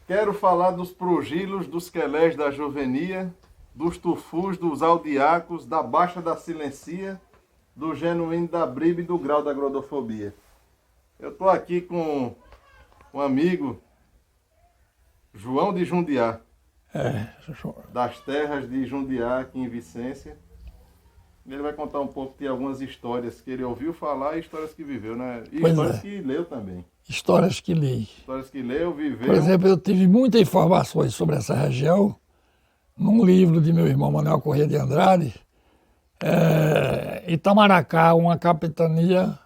Quero falar dos progilos, dos quelés da juvenia, dos tufus, dos aldiacos, da baixa da silencia, do genuíno da briba e do grau da gordofobia. Eu estou aqui com um amigo, João de Jundiá, É, das terras de Jundiá, aqui em Vicência. Ele vai contar um pouco de algumas histórias que ele ouviu falar e histórias que viveu, né? E Pois histórias é. que leu também. Histórias que li. Histórias que leu, viveu. Por exemplo, eu tive muitas informações sobre essa região num livro de meu irmão Manuel Corrêa de Andrade, Itamaracá, uma capitania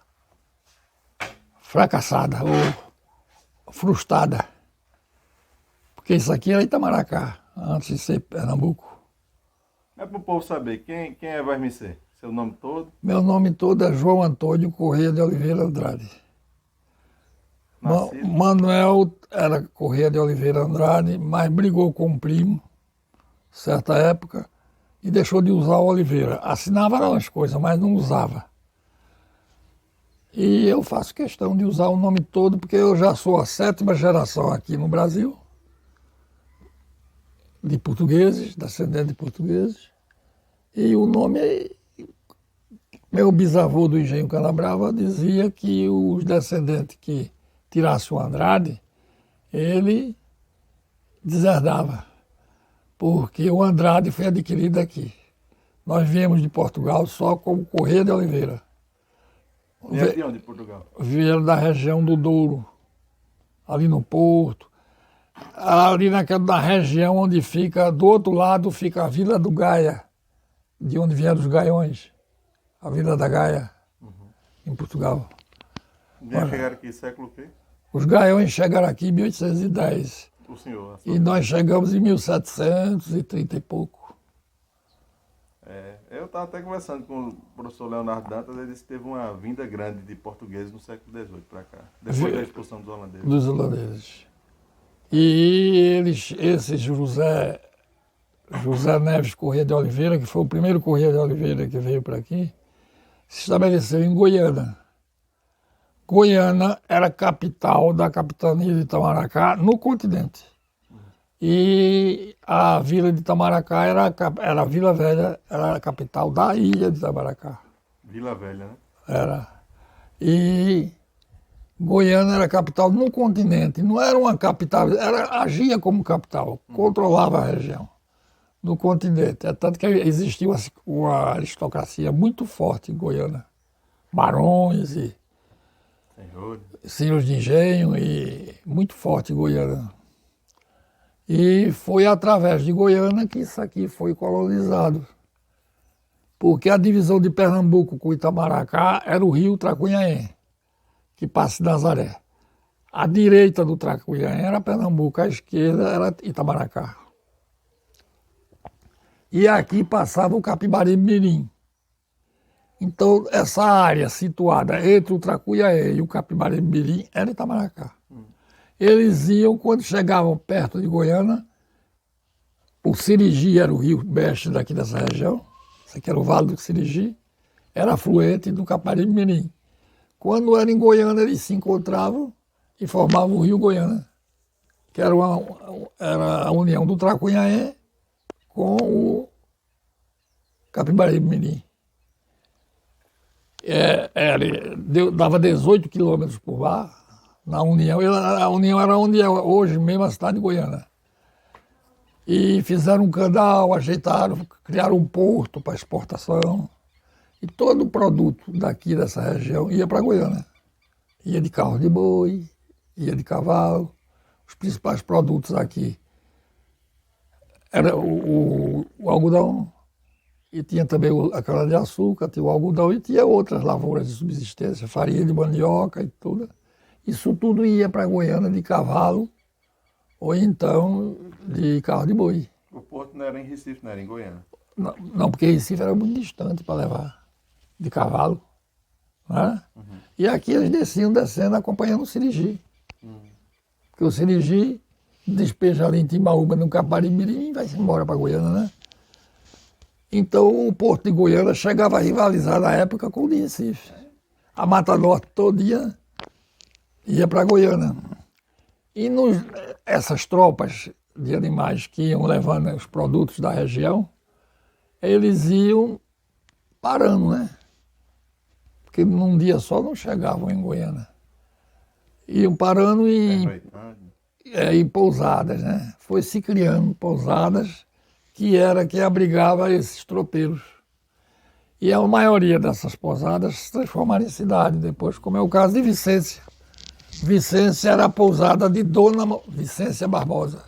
fracassada ou frustrada. Porque isso aqui era Itamaracá, antes de ser Pernambuco. É para o povo saber quem é vai ser. Seu nome todo. Meu nome todo é João Antônio Corrêa de Oliveira Andrade. Nascido. Manuel era Corrêa de Oliveira Andrade, mas brigou com um primo, certa época, e deixou de usar o Oliveira. Assinava as coisas, mas não usava. E eu faço questão de usar o nome todo, porque eu já sou a 7ª geração aqui no Brasil, de portugueses, descendente de portugueses, e o nome é... Meu bisavô do Engenho Canabrava dizia que os descendentes que tirassem o Andrade, ele deserdava, porque o Andrade foi adquirido aqui. Nós viemos de Portugal só como Corrêa de Oliveira. E é de onde, Portugal? Vieram da região do Douro, ali no Porto, ali na região onde fica, do outro lado fica a Vila do Gaia, de onde vieram os Gaiões, a Vila da Gaia, em Portugal. Vieram chegar aqui século o quê? Os Gaiões chegaram aqui em 1810 O senhor. e nós chegamos em 1730 e pouco. Eu estava até conversando com o professor Leonardo Dantas, ele disse que teve uma vinda grande de portugueses no século XVIII para cá, depois da expulsão dos holandeses. Dos holandeses. E esse José Neves Corrêa de Oliveira, que foi o primeiro Corrêa de Oliveira que veio para aqui, se estabeleceu em Goiânia. Goiânia era a capital da capitania de Itamaracá no continente. E a vila de Itamaracá era a Vila Velha, era a capital da ilha de Itamaracá. Vila Velha, né? Era. E Goiânia era a capital no continente, não era uma capital, agia como capital, controlava a região no continente. É tanto que existia uma aristocracia muito forte em Goiânia. Barões e senhores de engenho, e muito forte em Goiânia. E foi através de Goiânia que isso aqui foi colonizado. Porque a divisão de Pernambuco com Itamaracá era o rio Tracunhaém, que passa em Nazaré. A direita do Tracunhaém era Pernambuco, a esquerda era Itamaracá. E aqui passava o Capibaribe-Mirim. Então, essa área situada entre o Tracunhaém e o Capibaribe-Mirim era Itamaracá. Eles iam, quando chegavam perto de Goiânia, o Sirigi era o rio mestre daqui dessa região, esse aqui era o Vale do Sirigi, era afluente do Capibaribe-Mirim. Quando era em Goiânia, eles se encontravam e formavam o Rio Goiânia, que era a união do Tracunhaém com o Capibaribe-Mirim. Dava 18 quilômetros por lá, na União. A União era onde é hoje mesmo a cidade de Goiânia. E fizeram um canal, ajeitaram, criaram um porto para exportação. E todo o produto daqui dessa região ia para Goiânia. Ia de carro de boi, ia de cavalo. Os principais produtos aqui era o algodão, e tinha também a cana-de-açúcar, tinha o algodão e tinha outras lavouras de subsistência, farinha de mandioca e tudo. Isso tudo ia para Goiânia de cavalo ou então de carro de boi. O porto não era em Recife, não era em Goiânia. Não, porque Recife era muito distante para levar de cavalo. Né? E aqui eles descendo, acompanhando o Sirigi. Porque o Sirigi despeja ali em Timbaúba, no Capibaribe-Mirim, e vai embora para Goiânia, né? Então o porto de Goiânia chegava a rivalizar na época com o de Recife. A Mata Norte todo dia ia para Goiânia. E essas tropas de animais que iam levando os produtos da região, eles iam parando, né? Porque num dia só não chegavam em Goiânia. Iam parando em pousadas, né? Foi se criando pousadas que era que abrigava esses tropeiros. E a maioria dessas pousadas se transformaram em cidade depois, como é o caso de Vicência. Vicência era a pousada de Dona Vicência Barbosa.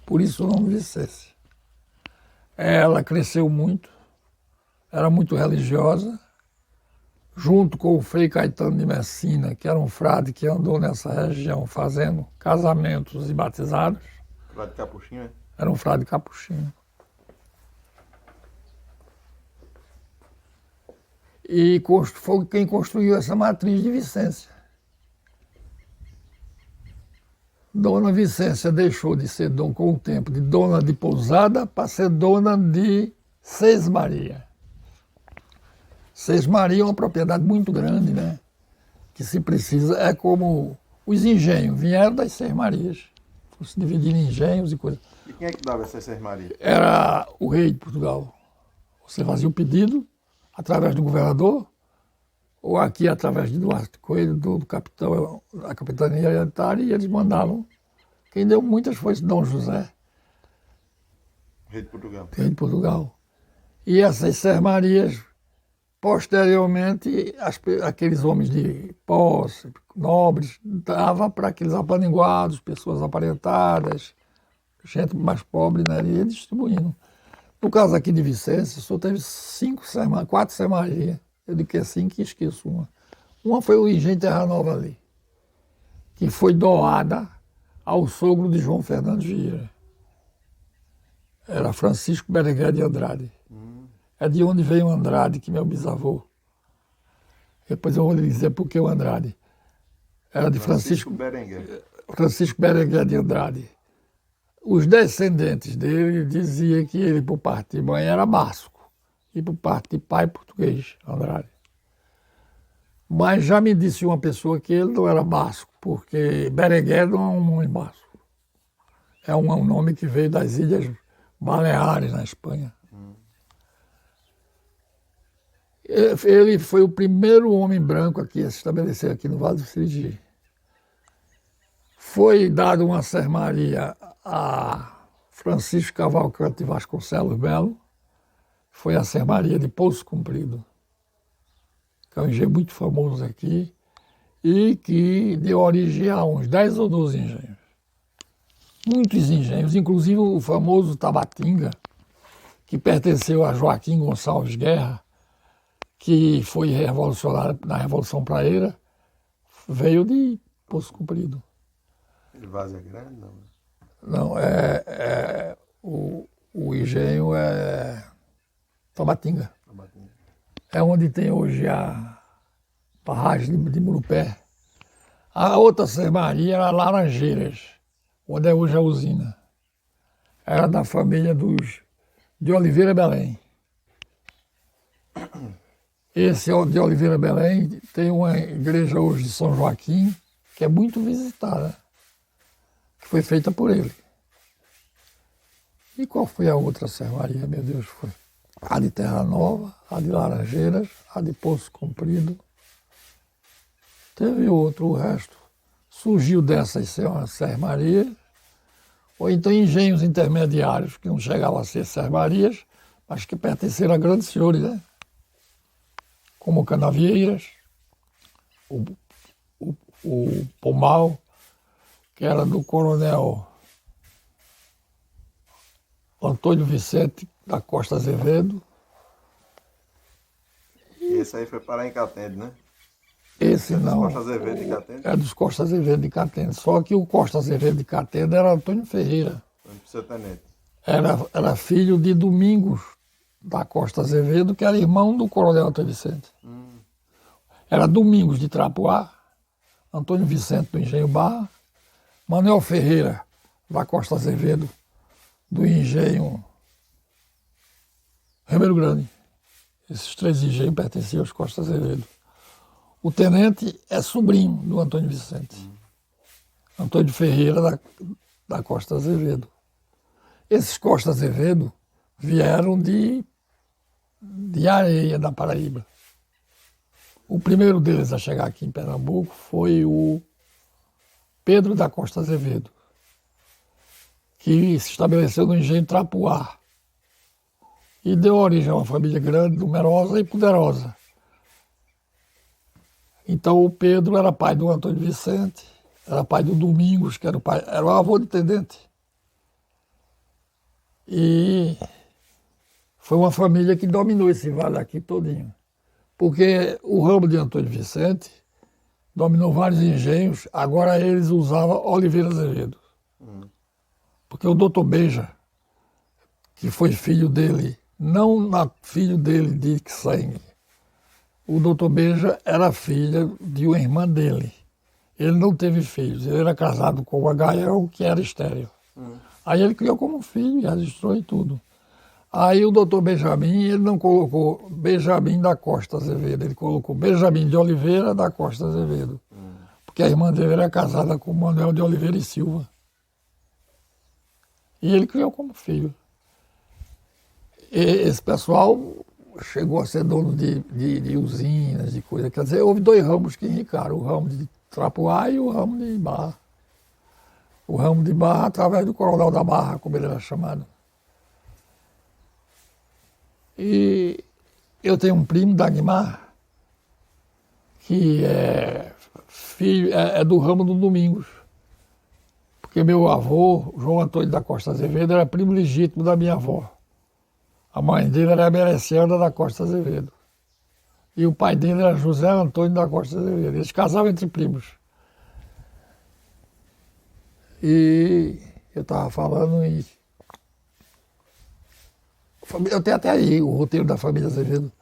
Por isso o nome Vicência. Ela cresceu muito, era muito religiosa, junto com o Frei Caetano de Messina, que era um frade que andou nessa região fazendo casamentos e batizados. Frade capuchinho, é? Era um frade capuchinho. E foi quem construiu essa matriz de Vicência. Dona Vicência deixou de ser, com o tempo, de dona de pousada para ser dona de Sesmaria. Sesmaria é uma propriedade muito grande, né? Que se precisa, é como os engenhos, vieram das Sesmarias. Se dividir em engenhos e coisas. E quem é que dava essa Sesmaria? Era o rei de Portugal. Você fazia o pedido através do governador, ou aqui através de Duarte Coelho, do capitão, da capitania hereditária, e eles mandavam. Quem deu muitas foi Dom José, Rei de Portugal. rei de Portugal. E essas sermarias, posteriormente, aqueles homens de posse, nobres, dava para aqueles apaniguados, pessoas aparentadas, gente mais pobre, né, e ia distribuindo. No caso aqui de Vicência, só teve 4 sermarias. Eu digo que é 5 e esqueço uma. Uma foi o engenho Terra Nova ali, que foi doada ao sogro de João Fernando Vieira. Era Francisco Berenguer de Andrade. É de onde veio o Andrade, que meu bisavô. Depois eu vou lhe dizer por que o Andrade. Era de Francisco Berenguer de Andrade. Os descendentes dele diziam que ele, por parte de mãe, era basco. E por parte de pai, português, Andrade. Mas já me disse uma pessoa que ele não era basco, porque Berenguer não é um nome basco. É um nome que veio das Ilhas Baleares, na Espanha. Ele foi o primeiro homem branco aqui a se estabelecer aqui no Vale do Sirigi. Foi dada uma sermaria a Francisco Cavalcante de Vasconcelos Belo, foi a sermaria de Poço Comprido, que é um engenho muito famoso aqui, e que deu origem a uns 10 ou 12 engenhos. Muitos engenhos, inclusive o famoso Tabatinga, que pertenceu a Joaquim Gonçalves Guerra, que foi revolucionário na Revolução Praeira, veio de Poço Comprido. Várzea Grande, não? Não, o engenho é Tabatinga. É onde tem hoje a barragem de Murupé. A outra sermaria era Laranjeiras, onde é hoje a usina. Era da família de Oliveira Belém. Esse de Oliveira Belém tem uma igreja hoje de São Joaquim, que é muito visitada, que foi feita por ele. E qual foi a outra sermaria, meu Deus? Foi a de Terra Nova, a de Laranjeiras, a de Poço Comprido. Teve outro, o resto surgiu dessas sermarias, ou então engenhos intermediários, que não chegavam a ser sermarias, mas que pertenceram a grandes senhores, né? Como Canavieiras, o Pomal, que era do coronel Antônio Vicente da Costa Azevedo. E esse aí foi parar em Catende, né? Esse não. Costa Azevedo de Catende? É dos Costa Azevedo de Catende. Só que o Costa Azevedo de Catende era Antônio Ferreira. Seu tenente. Era filho de Domingos da Costa Azevedo, que era irmão do coronel Antônio Vicente. Era Domingos de Trapoá, Antônio Vicente do Engenho Barra, Manuel Ferreira da Costa Azevedo do Engenho Ribeiro Grande. Esses 3 engenhos pertenciam aos Costa Azevedo. O tenente é sobrinho do Antônio Vicente. Antônio Ferreira da Costa Azevedo. Esses Costa Azevedo vieram de Areia, da Paraíba. O primeiro deles a chegar aqui em Pernambuco foi o Pedro da Costa Azevedo, que se estabeleceu no engenho Trapuá e deu origem a uma família grande, numerosa e poderosa. Então o Pedro era pai do Antônio Vicente, era pai do Domingos, que era o avô do intendente. E foi uma família que dominou esse vale aqui todinho. Porque o ramo de Antônio Vicente dominou vários engenhos, agora eles usavam Oliveira Azevedo. Porque o doutor Beja, que foi filho dele, não filho dele de sangue, o doutor Beja era filho de uma irmã dele. Ele não teve filhos, ele era casado com uma Gael, que era estéril. Aí ele criou como filho e registrou e tudo. Aí o doutor Benjamin, ele não colocou Benjamin da Costa Azevedo, ele colocou Benjamin de Oliveira da Costa Azevedo. Porque a irmã dele era casada com Manuel de Oliveira e Silva. E ele criou como filho. E esse pessoal chegou a ser dono de usinas, de coisa. Quer dizer, houve dois ramos que enricaram, o ramo de Trapuá e o ramo de Barra. O ramo de Barra através do Coronel da Barra, como ele era chamado. E eu tenho um primo, Dagmar, que é filho, é do ramo do Domingos. Porque meu avô, João Antônio da Costa Azevedo, era primo legítimo da minha avó. A mãe dele era Mereciana da Costa Azevedo. E o pai dele era José Antônio da Costa Azevedo. Eles casavam entre primos. E eu estava falando em... Eu tenho até aí o roteiro da família Azevedo.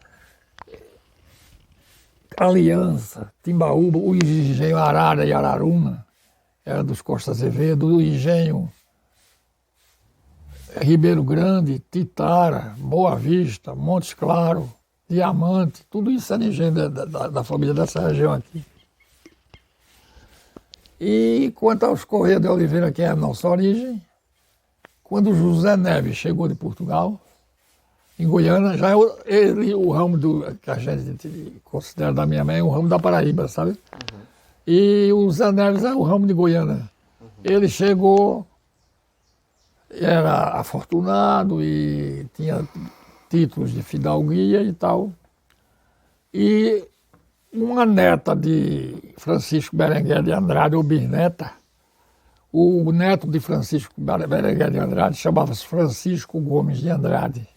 Aliança, Timbaúba, o engenho Arara e Araruna, era dos Costa Azevedo, o engenho Ribeiro Grande, Titara, Boa Vista, Montes Claro, Diamante, tudo isso era engenho da família dessa região aqui. E quanto aos Correia de Oliveira, que é a nossa origem, quando José Neves chegou de Portugal, em Goiânia, já ele, o ramo que a gente considera da minha mãe, o ramo da Paraíba, sabe? E o Zé Neves é o ramo de Goiânia. Ele chegou, era afortunado e tinha títulos de fidalguia e tal. E uma neta de Francisco Berenguer de Andrade, ou bisneta, o neto de Francisco Berenguer de Andrade chamava-se Francisco Gomes de Andrade.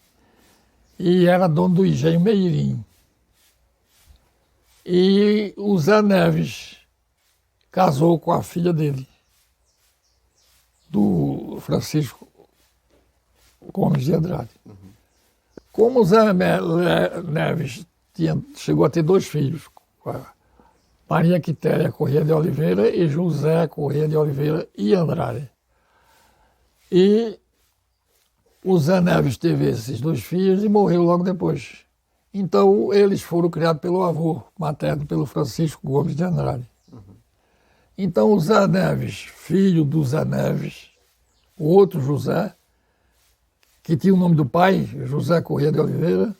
E era dono do engenho Meirim. E o Zé Neves casou com a filha dele, do Francisco Gomes de Andrade. Como o Zé Neves chegou a ter dois filhos, Maria Quitéria Corrêa de Oliveira e José Corrêa de Oliveira e Andrade. E o Zé Neves teve esses dois filhos e morreu logo depois. Então, eles foram criados pelo avô materno, pelo Francisco Gomes de Andrade. Então, o Zé Neves, filho do Zé Neves, o outro José, que tinha o nome do pai, José Corrêa de Oliveira,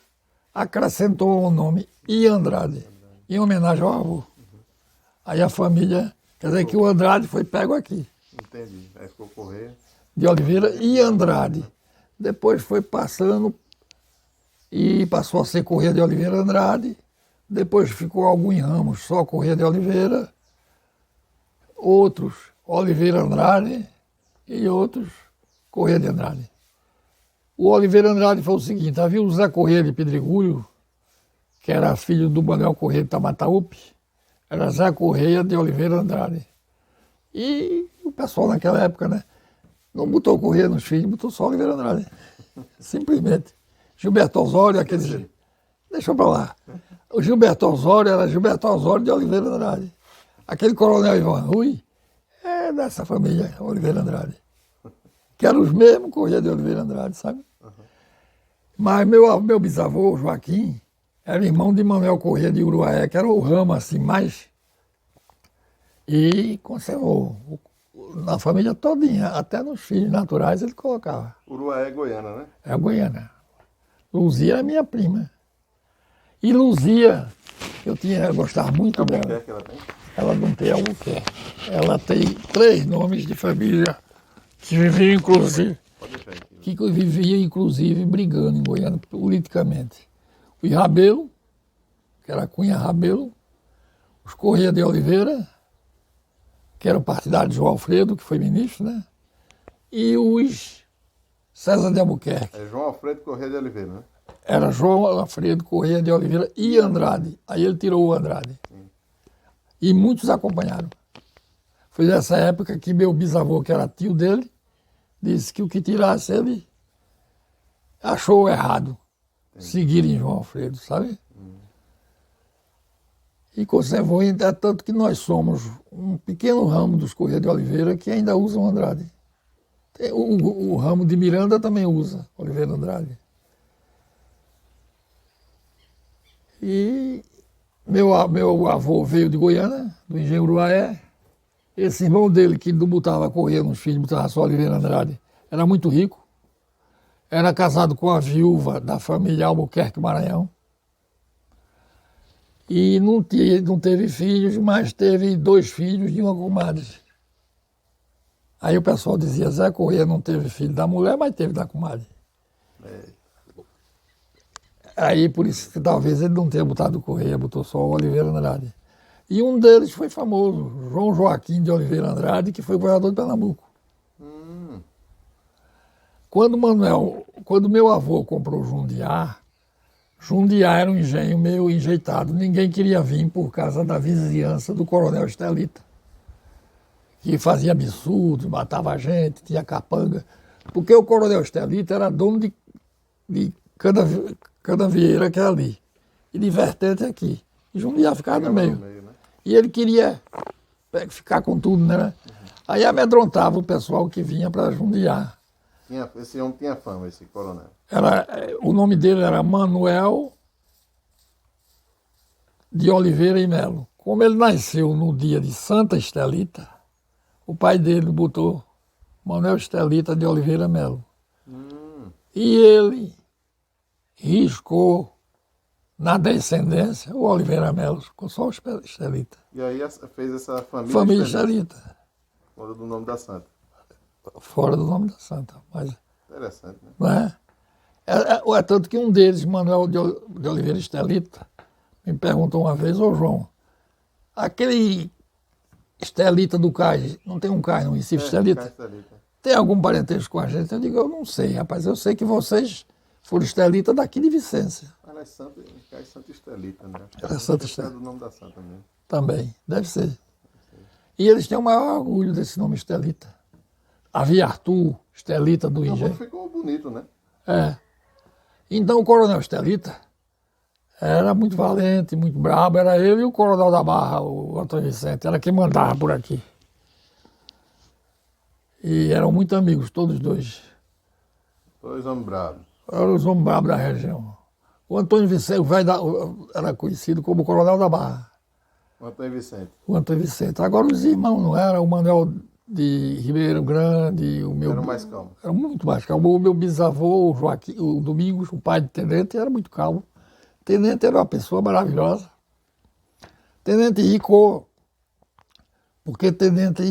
acrescentou o nome I. Andrade, em homenagem ao avô. Aí a família, quer dizer que o Andrade foi pego aqui. Entendi. Aí ficou Corrêa de Oliveira e Andrade. Depois foi passando e passou a ser Corrêa de Oliveira Andrade. Depois ficou alguns ramos só Corrêa de Oliveira, outros Oliveira Andrade e outros Corrêa de Andrade. O Oliveira Andrade foi o seguinte: havia o Zé Corrêa de Pedregulho, que era filho do Manuel Corrêa de Tamataúpe, era Zé Corrêa de Oliveira Andrade. E o pessoal naquela época, né, não botou Corrêa nos filhos, botou só Oliveira Andrade. Simplesmente. Gilberto Osório, aqueles... Deixa pra lá. O Gilberto Osório era Gilberto Osório de Oliveira Andrade. Aquele coronel Ivan Rui é dessa família, Oliveira Andrade. Que eram os mesmos Corrêa de Oliveira Andrade, sabe? Mas meu bisavô, Joaquim, era irmão de Manuel Corrêa de Uruaé, que era o ramo assim mais... E conservou na família todinha, até nos filhos naturais ele colocava. Uruaé é Goiânia, né? É a Goiânia. Luzia é minha prima. E Luzia, eu gostava muito dela. Albuquerque ela tem? Ela não tem Albuquerque. Ela tem 3 nomes de família que viviam inclusive, Pode deixar aqui. que viviam inclusive brigando em Goiânia politicamente. Os Rabelo, que era Cunha Rabelo, os Corrêa de Oliveira, que era o partidário de João Alfredo, que foi ministro, né? E os César de Albuquerque. É João Alfredo Corrêa de Oliveira, né? Era João Alfredo Corrêa de Oliveira e Andrade. Aí ele tirou o Andrade. E muitos acompanharam. Foi nessa época que meu bisavô, que era tio dele, disse que o que tirasse ele achou errado. Seguir em João Alfredo, sabe? E conservou, ainda tanto que nós somos um pequeno ramo dos Corrêa de Oliveira que ainda usam Andrade. O ramo de Miranda também usa Oliveira Andrade. E meu avô veio de Goiânia, do Engenho Uruaé. Esse irmão dele, que não botava Corrêa nos filhos, botava só Oliveira Andrade, era muito rico. Era casado com a viúva da família Albuquerque Maranhão. E não teve filhos, mas teve 2 filhos de uma comadre. Aí o pessoal dizia, Zé Corrêa não teve filho da mulher, mas teve da comadre. Aí por isso que talvez ele não tenha botado Corrêa, botou só o Oliveira Andrade. E um deles foi famoso, João Joaquim de Oliveira Andrade, que foi governador de Pernambuco. Quando meu avô comprou Jundiá, Jundiá era um engenho meio enjeitado. Ninguém queria vir por causa da vizinhança do coronel Estelita, que fazia absurdos, matava a gente, tinha capanga. Porque o coronel Estelita era dono de Canavieira, que era ali, e de Vertente aqui. E Jundiá ficava no meio. Né? E ele queria ficar com tudo, né? Aí amedrontava o pessoal que vinha para Jundiá. Esse homem tinha fama, esse coronel. O nome dele era Manuel de Oliveira e Melo. Como ele nasceu no dia de Santa Estelita, o pai dele botou Manuel Estelita de Oliveira e Melo. E ele riscou na descendência o Oliveira Melo, ficou só o Estelita. E aí fez essa família. Família Estelita. Fora do nome da santa. Fora do nome da santa. Mas, interessante, né? não é? É tanto que um deles, Manuel de Oliveira Estelita, me perguntou uma vez, ô João, aquele Estelita do Cais, não tem um cais no Recife, Estelita? Estelita. Tem algum parentesco com a gente? Eu digo, eu não sei, rapaz, eu sei que vocês foram Estelita daqui de Vicência. Ela é Santa Estelita, né? Era Santa Estelita. É do nome da santa mesmo. Também, deve ser. E eles têm o maior orgulho desse nome Estelita. Havia Arthur Estelita do Engenho. Ficou bonito, né? É. Então o coronel Estelita era muito valente, muito brabo. Era ele e o coronel da Barra, o Antônio Vicente. Era quem mandava por aqui. E eram muito amigos, todos dois. 2 homens bravos. Eram os homens bravos da região. O Antônio Vicente era conhecido como o coronel da Barra. O Antônio Vicente. O Antônio Vicente. Agora os irmãos não eram, o Manuel de Ribeiro Grande, o meu... Era mais calmo. Era muito mais calmo. O meu bisavô, o Joaquim, o Domingos, o pai de Tenente, era muito calmo. Tenente era uma pessoa maravilhosa. Tenente enricou, porque Tenente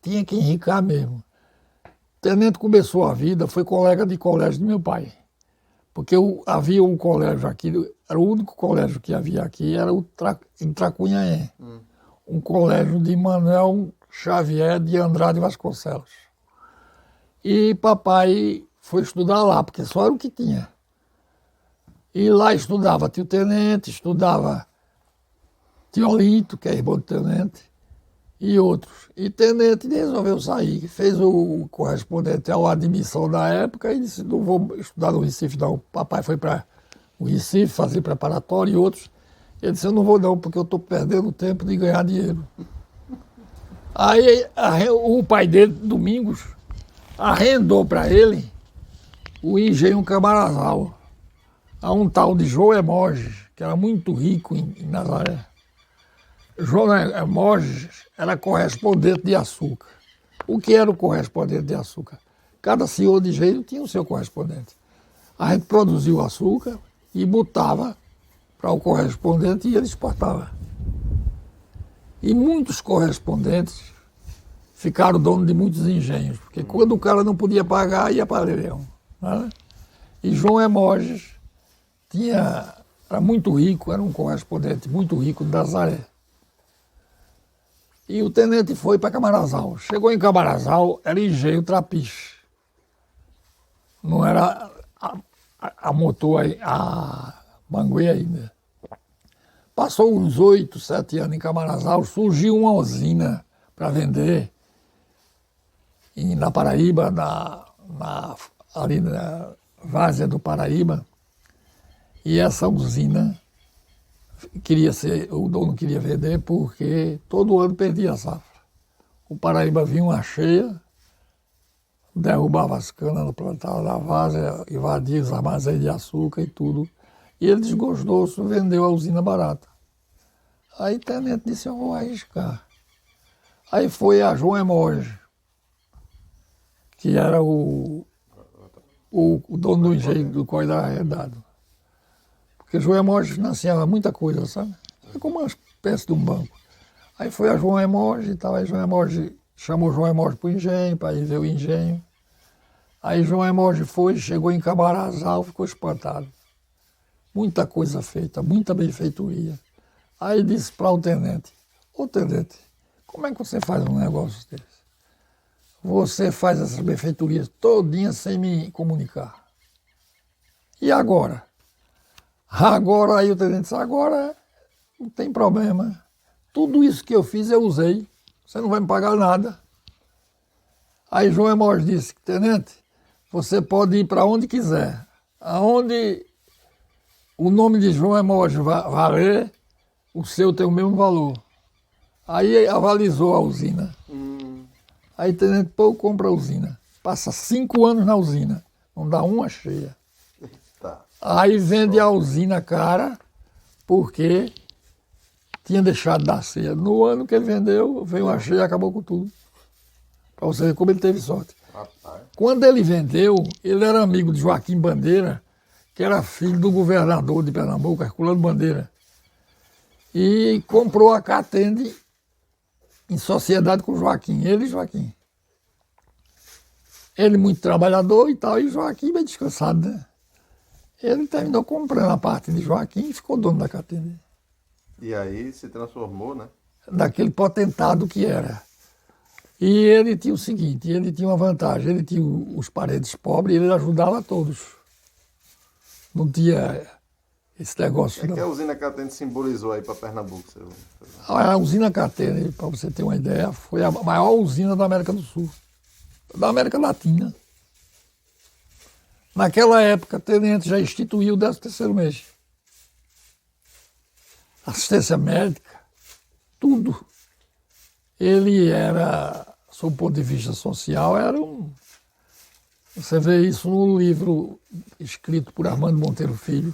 tinha que enricar mesmo. Tenente começou a vida, foi colega de colégio do meu pai. Porque havia um colégio aqui, era o único colégio que havia aqui, era em Tracunhaém. Um colégio de Manuel Xavier de Andrade Vasconcelos. E papai foi estudar lá, porque só era o que tinha. E lá estudava tio Tenente, estudava tio Olinto, que é irmão do Tenente, e outros. E Tenente resolveu sair, fez o correspondente à admissão da época e disse, não vou estudar no Recife não. Papai foi para o Recife fazer preparatório e outros. Ele disse, eu não vou não, porque eu estou perdendo tempo de ganhar dinheiro. Aí o pai dele, Domingos, arrendou para ele o engenho Camarazal, a um tal de João Emoges, que era muito rico em Nazaré. João Emoges era correspondente de açúcar. O que era o correspondente de açúcar? Cada senhor de engenho tinha o seu correspondente. A gente produzia o açúcar e botava para o correspondente e ele exportava. E muitos correspondentes ficaram donos de muitos engenhos, porque quando o cara não podia pagar, ia para Leão. Né? E João Hermógenes era muito rico, era um correspondente muito rico de Nazaré. E o tenente foi para Camarazal. Chegou em Camarazal, era engenho Trapiche. Não era a motor, a Manguê ainda. Passou uns 8, 7 anos em Camarazal, surgiu uma usina para vender na Paraíba, ali na Várzea do Paraíba. E essa usina o dono queria vender porque todo ano perdia a safra. O Paraíba vinha uma cheia, derrubava as canas plantadas da várzea, invadia os armazéns de açúcar e tudo. E ele desgostou-se, vendeu a usina barata. Aí o tenente disse, eu vou arriscar. Aí foi a João Hermógenes, que era o dono do engenho do Código da Arredado. Porque João Hermógenes financiava muita coisa, sabe? É como uma espécie de um banco. Aí foi a João Hermógenes e tal, aí João Hermógenes chamou João Hermógenes para o engenho, para ir ver o engenho. Aí João Hermógenes foi, chegou em Camarazal, ficou espantado. Muita coisa feita, muita benfeitoria. Aí disse para o tenente, ô tenente, como é que você faz um negócio desse? Você faz essas benfeitorias todinhas sem me comunicar. E agora? Agora, aí o tenente disse, agora não tem problema. Tudo isso que eu fiz eu usei, você não vai me pagar nada. Aí João Hermógenes disse, tenente, você pode ir para onde quiser. Aonde o nome de João Hermógenes valer, o seu tem o mesmo valor. Aí avalizou a usina. Aí o tenente, pô, compra a usina. Passa 5 anos na usina, não dá uma cheia. Tá. Aí vende a usina cara, porque tinha deixado de dar ceia. No ano que ele vendeu, veio uma cheia e acabou com tudo. Para você ver como ele teve sorte. Rapaz. Quando ele vendeu, ele era amigo de Joaquim Bandeira, que era filho do governador de Pernambuco, Herculano Bandeira. E comprou a Catende em sociedade com Joaquim, ele e Joaquim. Ele muito trabalhador e tal, e Joaquim bem descansado, né? Ele terminou comprando a parte de Joaquim e ficou dono da Catende. E aí se transformou, né? Daquele potentado que era. E ele tinha o seguinte, ele tinha uma vantagem, ele tinha os parentes pobres e ele ajudava todos. Não tinha esse negócio. O que a usina Catende simbolizou aí para Pernambuco? A usina Catende, para você ter uma ideia, foi a maior usina da América do Sul, da América Latina. Naquela época, o tenente já instituiu o 13º mês. Assistência médica, tudo. Ele era, sob o ponto de vista social, era um... Você vê isso no livro escrito por Armando Monteiro Filho.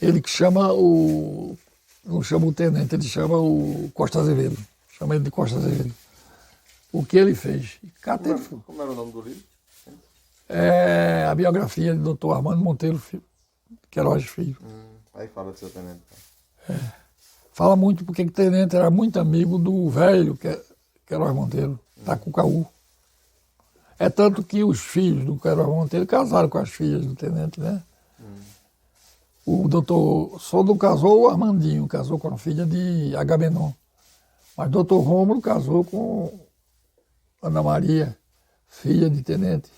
Ele que chama não chama o tenente, ele chama o Costa Azevedo. Chama ele de Costa Azevedo. O que ele fez? Como era o nome do livro? É a biografia do Dr. Armando Monteiro Filho, Queiroz Filho. Aí fala do seu tenente. Fala muito porque o tenente era muito amigo do velho Queiroz Monteiro, da Cucaú. É tanto que os filhos do Queiroz Monteiro casaram com as filhas do tenente, né? O doutor Sodo casou o Armandinho, casou com a filha de Agamenon. Mas o doutor Rômulo casou com Ana Maria, filha de tenente.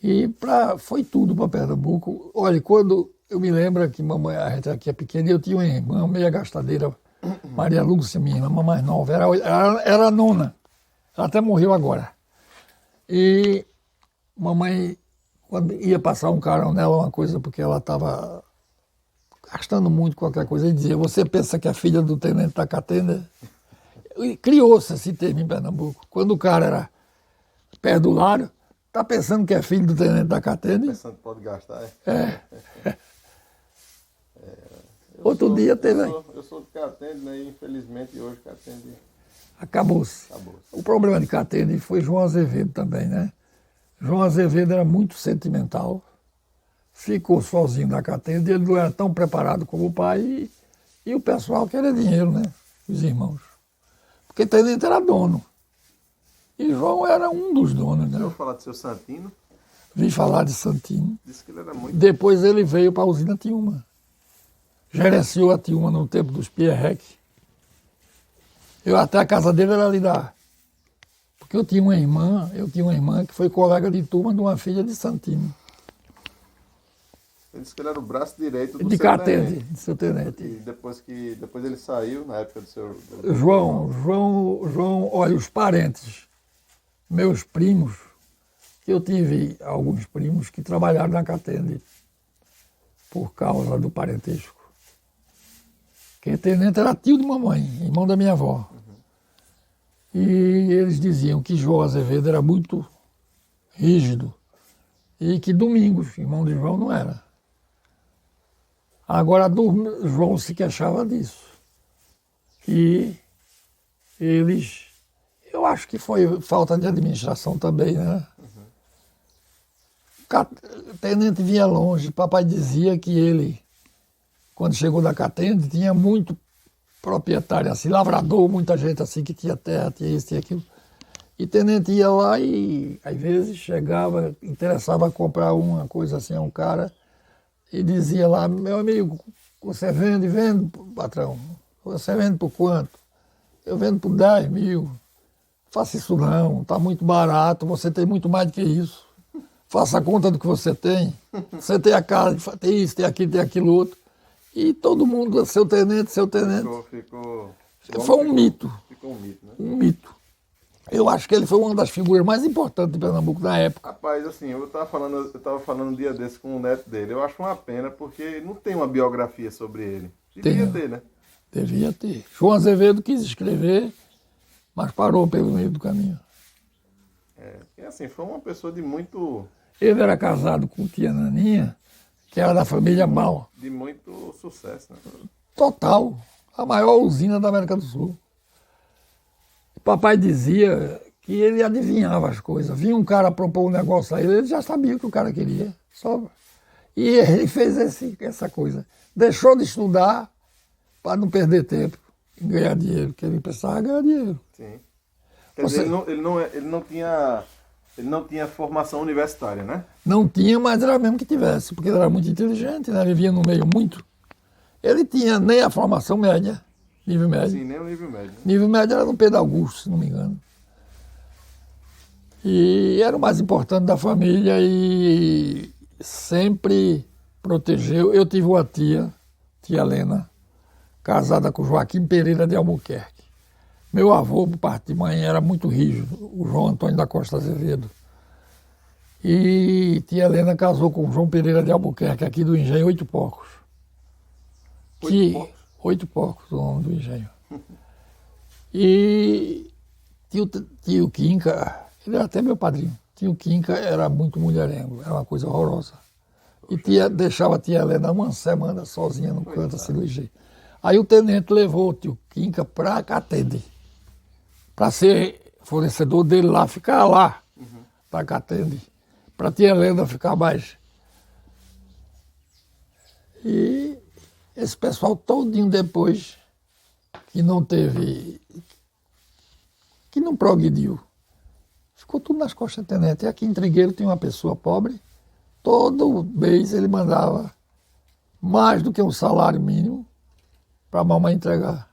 E foi tudo para Pernambuco. Olha, quando eu me lembro que mamãe, a gente aqui é pequena, eu tinha uma irmã meia gastadeira, Maria Lúcia, minha irmã mais nova, era a nona. Ela até morreu agora. E mamãe, quando ia passar um carão nela, uma coisa, porque ela estava gastando muito qualquer coisa, e dizia, você pensa que é filha do tenente da Catenda? Criou-se esse termo em Pernambuco. Quando o cara era perdulário, tá pensando que é filho do tenente da Catenda? Pensando que pode gastar, é? Outro dia teve... Eu sou de Catende, né? E infelizmente hoje Catende Acabou-se. Acabou-se. O problema de Catende foi João Azevedo também, né? João Azevedo era muito sentimental, ficou sozinho na Catende, ele não era tão preparado como o pai e o pessoal queria dinheiro, né? Os irmãos. Porque Tenente era dono. E João era um dos donos, Eu né? vou falar do seu Santino, Vim falar de Santino. disse que ele era muito... Depois ele veio para a usina Tiúma. Gerenciou a Tiúma no tempo dos Pierrec. Até a casa dele era ali da... Porque eu tinha uma irmã que foi colega de turma de uma filha de Santino. Ele disse que ele era o braço direito do De seu Catende, tenente. de seu tenente. E depois ele saiu, na época do seu... João, olha, os parentes, meus primos, que eu tive alguns primos que trabalharam na Catende por causa do parentesco. Porque tenente era tio de mamãe, irmão da minha avó. E eles diziam que João Azevedo era muito rígido e que Domingos, irmão de João, não era. Agora, João se queixava disso. E eles... Eu acho que foi falta de administração também, né? O tenente vinha longe. Papai dizia que ele, quando chegou da Catende, tinha muito proprietário, assim, lavrador, muita gente assim que tinha terra, tinha isso, tinha aquilo. E tenente ia lá e, às vezes, chegava, interessava comprar uma coisa assim a um cara e dizia lá, meu amigo, você vende? Vendo, patrão. Você vende por quanto? Eu vendo por 10 mil. Faça isso não, está muito barato, você tem muito mais do que isso. Faça a conta do que você tem. Você tem a casa, tem isso, tem aquilo, tem aquilo outro. E todo mundo, seu tenente. Foi um mito. Ficou um mito, né? Um mito. Eu acho que ele foi uma das figuras mais importantes de Pernambuco na época. Rapaz, assim, eu tava falando um dia desse com o neto dele. Eu acho uma pena porque não tem uma biografia sobre ele. Devia ter, né? Devia ter. João Azevedo quis escrever, mas parou pelo meio do caminho. E assim, foi uma pessoa de muito... Ele era casado com tia Naninha, que era da família Mal. De muito sucesso, né? Total. A maior usina da América do Sul. Papai dizia que ele adivinhava as coisas. Vinha um cara propor um negócio a ele já sabia o que o cara queria. Só... E ele fez essa coisa. Deixou de estudar para não perder tempo em ganhar dinheiro, porque ele precisava ganhar dinheiro. Sim. Quer dizer, ele não tinha formação universitária, né? Não tinha, mas era mesmo que tivesse, porque ele era muito inteligente, né? Ele via no meio muito. Ele tinha nem a formação média, nível médio. Sim, nem o nível médio. Né? Nível médio era no Pedro Augusto, se não me engano. E era o mais importante da família e sempre protegeu. Eu tive uma tia Helena, casada com Joaquim Pereira de Albuquerque. Meu avô, por parte de mãe, era muito rígido, o João Antônio da Costa Azevedo. E tia Helena casou com o João Pereira de Albuquerque, aqui do Engenho Oito Porcos. Oito Porcos, o nome do engenho. E tio Quinca, ele era até meu padrinho. Tio Quinca era muito mulherengo, era uma coisa horrorosa. E deixava a tia Helena uma semana sozinha no canto, assim, do engenho. Aí o tenente levou o tio Quinca para Catende, para ser fornecedor dele lá, ficar lá, para Catende, para a tia Helena ficar mais. E esse pessoal todinho depois, que não progrediu, ficou tudo nas costas do tenente. E aqui em Trigueiro tinha uma pessoa pobre, todo mês ele mandava mais do que um salário mínimo para a mamãe entregar.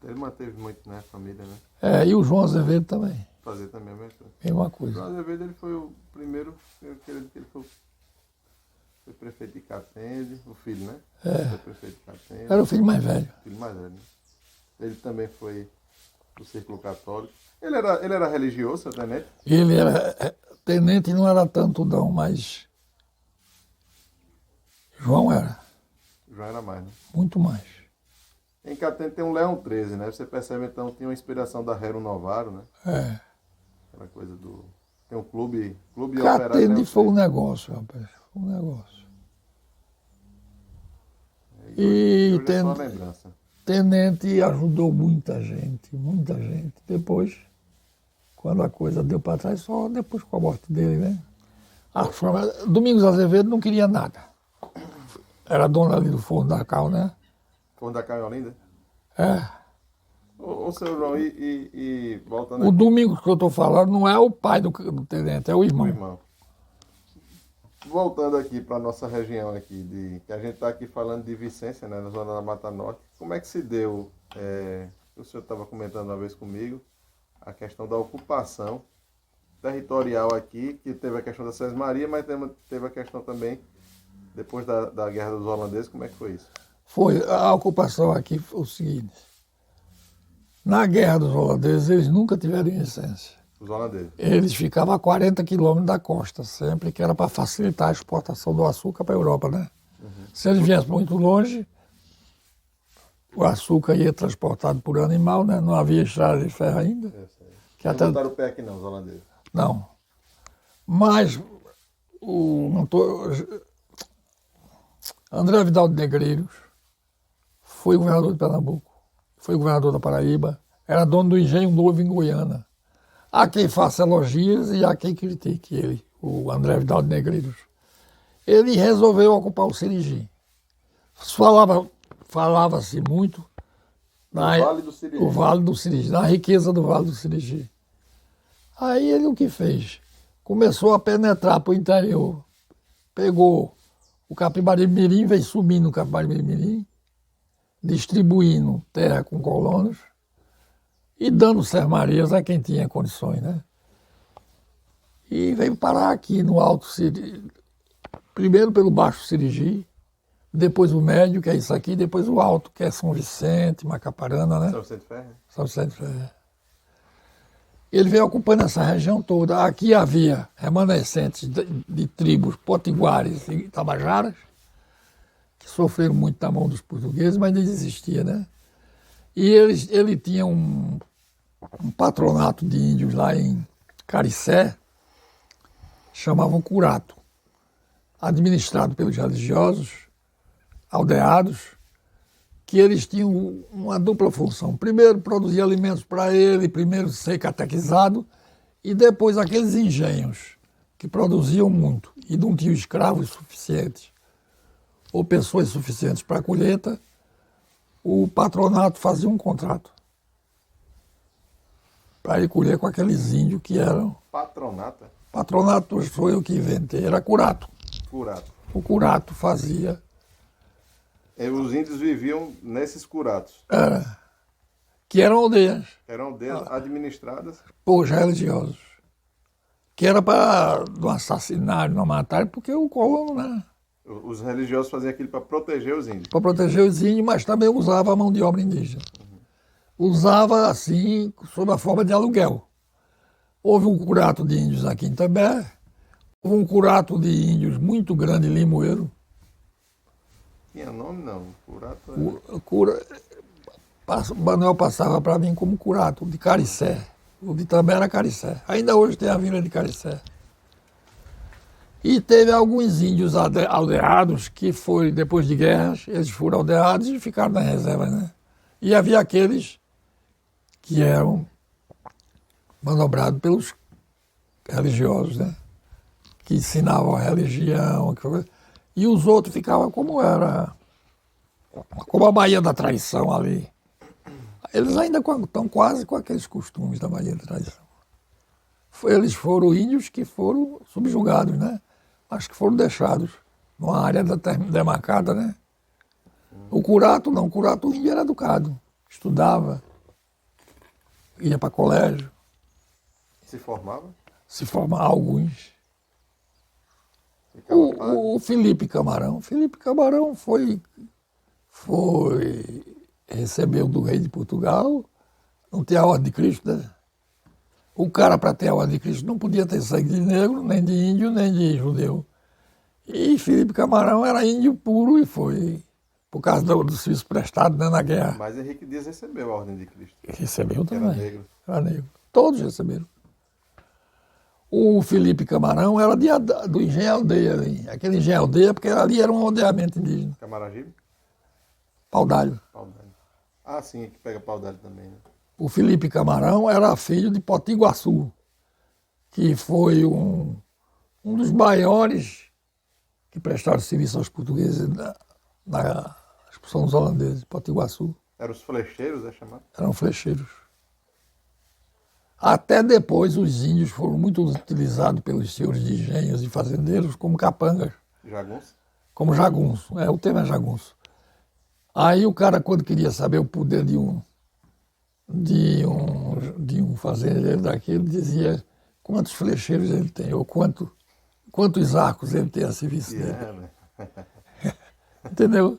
Ele manteve muito, né, a família, né? E o João Azevedo também. Fazer também a mesma coisa. Mesma O coisa. João Azevedo, ele foi o primeiro, eu acredito que ele foi prefeito de Catende, o filho, né? Foi prefeito de Catende. Era o filho mais velho. Filho mais velho, né? Ele também foi do Círculo Católico. Ele era religioso, seu tenente? Ele era tenente, não era tanto não, mas João era, João era mais, né? muito mais. Em Catende tem um Leão 13, né? Você percebe, então, tinha uma inspiração da Hero Novaro, né? Aquela coisa do... Tem um clube operário. Catende foi um negócio, rapaz, foi um negócio. E hoje é só uma lembrança. tenente ajudou muita gente, muita gente. Depois, quando a coisa deu para trás, só depois com a morte dele, né? Domingos Azevedo não queria nada. Era dono ali do Forno da Cal, né? Forno da Cal em Olinda? É. Ô, seu João, e voltando O aqui, Domingos que eu estou falando não é o pai do tenente, é o irmão. meu irmão. Voltando aqui para nossa região aqui, que a gente está aqui falando de Vicência, né, na zona da Mata Norte. Como é que se deu, o senhor estava comentando uma vez comigo, a questão da ocupação territorial aqui, que teve a questão da César Maria, mas teve a questão também, depois da Guerra dos Holandeses, como é que foi isso? Foi, a ocupação aqui foi o seguinte. Na Guerra dos Holandeses, eles nunca tiveram Vicência. Os holandeses. Eles ficavam a 40 quilômetros da costa, sempre, que era para facilitar a exportação do açúcar para a Europa, né? Se eles viessem muito longe, o açúcar ia transportado por animal, né? Não havia estrada de ferro ainda. Eu sei. Que Não até... botaram o pé aqui não, os holandeses. Não. Mas André Vidal de Negreiros foi governador de Pernambuco, foi governador da Paraíba, era dono do Engenho Novo em Goiânia. Há quem faça elogios e há quem critique ele, o André Vidal de Negreiros. Ele resolveu ocupar o Sirigi. Falava-se muito Vale do Sirigi. o Vale do Sirigi, na riqueza do Vale do Sirigi. Aí ele o que fez? Começou a penetrar para o interior. Pegou o Capibari-Mirim, veio subindo o Capibari-Mirim, distribuindo terra com colonos e dando sermarias a quem tinha condições, né? E veio parar aqui no Alto Sirigi, primeiro pelo Baixo Sirigi, depois o Médio, que é isso aqui, depois o Alto, que é São Vicente, Macaparana, né? São Vicente Ferro? São Vicente Ferro. Ele veio ocupando essa região toda. Aqui havia remanescentes de tribos potiguares e tabajaras, que sofreram muito da mão dos portugueses, mas ainda existia, né? E ele tinha um patronato de índios lá em Caricé, chamavam Curato, administrado pelos religiosos, aldeados, que eles tinham uma dupla função. Primeiro, produzir alimentos para ele, primeiro ser catequizado, e depois aqueles engenhos que produziam muito e não tinham escravos suficientes ou pessoas suficientes para a colheita, o patronato fazia um contrato para ele colher com aqueles índios que eram... Patronata? Patronato foi eu que inventei, era Curato. Curato. O Curato fazia... Os índios viviam nesses curatos. Que eram aldeias Eram aldeias administradas. por religiosos. Que era para não assassinar, não matar, porque o colono, né? Os religiosos faziam aquilo para proteger os índios. Para proteger os índios, mas também usava a mão de obra indígena. Usava, assim, sob a forma de aluguel. Houve um curato de índios aqui em També, houve um curato de índios muito grande em Limoeiro. Tinha nome não? Curato O Manuel passava para mim como curato, de Caricé. O de També era Caricé. Ainda hoje tem a vila de Caricé. E teve alguns índios aldeados que foi, depois de guerras, eles foram aldeados e ficaram na reserva, né? E havia aqueles que eram manobrados pelos religiosos, né? Que ensinavam a religião. E os outros ficavam como era, como a Baía da Traição ali. Eles ainda estão quase com aqueles costumes da Baía da Traição. Eles foram índios que foram subjugados, né? Mas que foram deixados numa área demarcada, né? O curato não, o curato índio era educado, estudava, ia para colégio. Se formava? Se formava alguns. O Felipe Camarão. Felipe Camarão recebeu do rei de Portugal, não tem a ordem de Cristo, né? O cara, para ter a ordem de Cristo, não podia ter sangue de negro, nem de índio, nem de judeu. E Felipe Camarão era índio puro e foi, por causa do serviço prestado, né, na guerra. Mas Henrique Dias recebeu a ordem de Cristo. Recebeu também. Era negro. Era negro. Todos receberam. O Felipe Camarão era do Engenho Aldeia ali. Aquele Engenho Aldeia, porque ali era um aldeamento indígena. Camaragibe? Pau d'Alho. Ah, sim, que pega pau dele também, né? O Felipe Camarão era filho de Potiguaçu, que foi um dos maiores que prestaram serviço aos portugueses na expulsão dos holandeses, Potiguaçu. Eram os flecheiros, é chamado? Eram flecheiros. Até depois os índios foram muito utilizados pelos senhores de engenhos e fazendeiros como capangas, Jagunço? como jagunço. O tema é jagunço. Aí o cara, quando queria saber o poder de um fazendeiro daquele, dizia quantos flecheiros ele tem, ou quantos arcos ele tem a serviço dele. Né? Entendeu?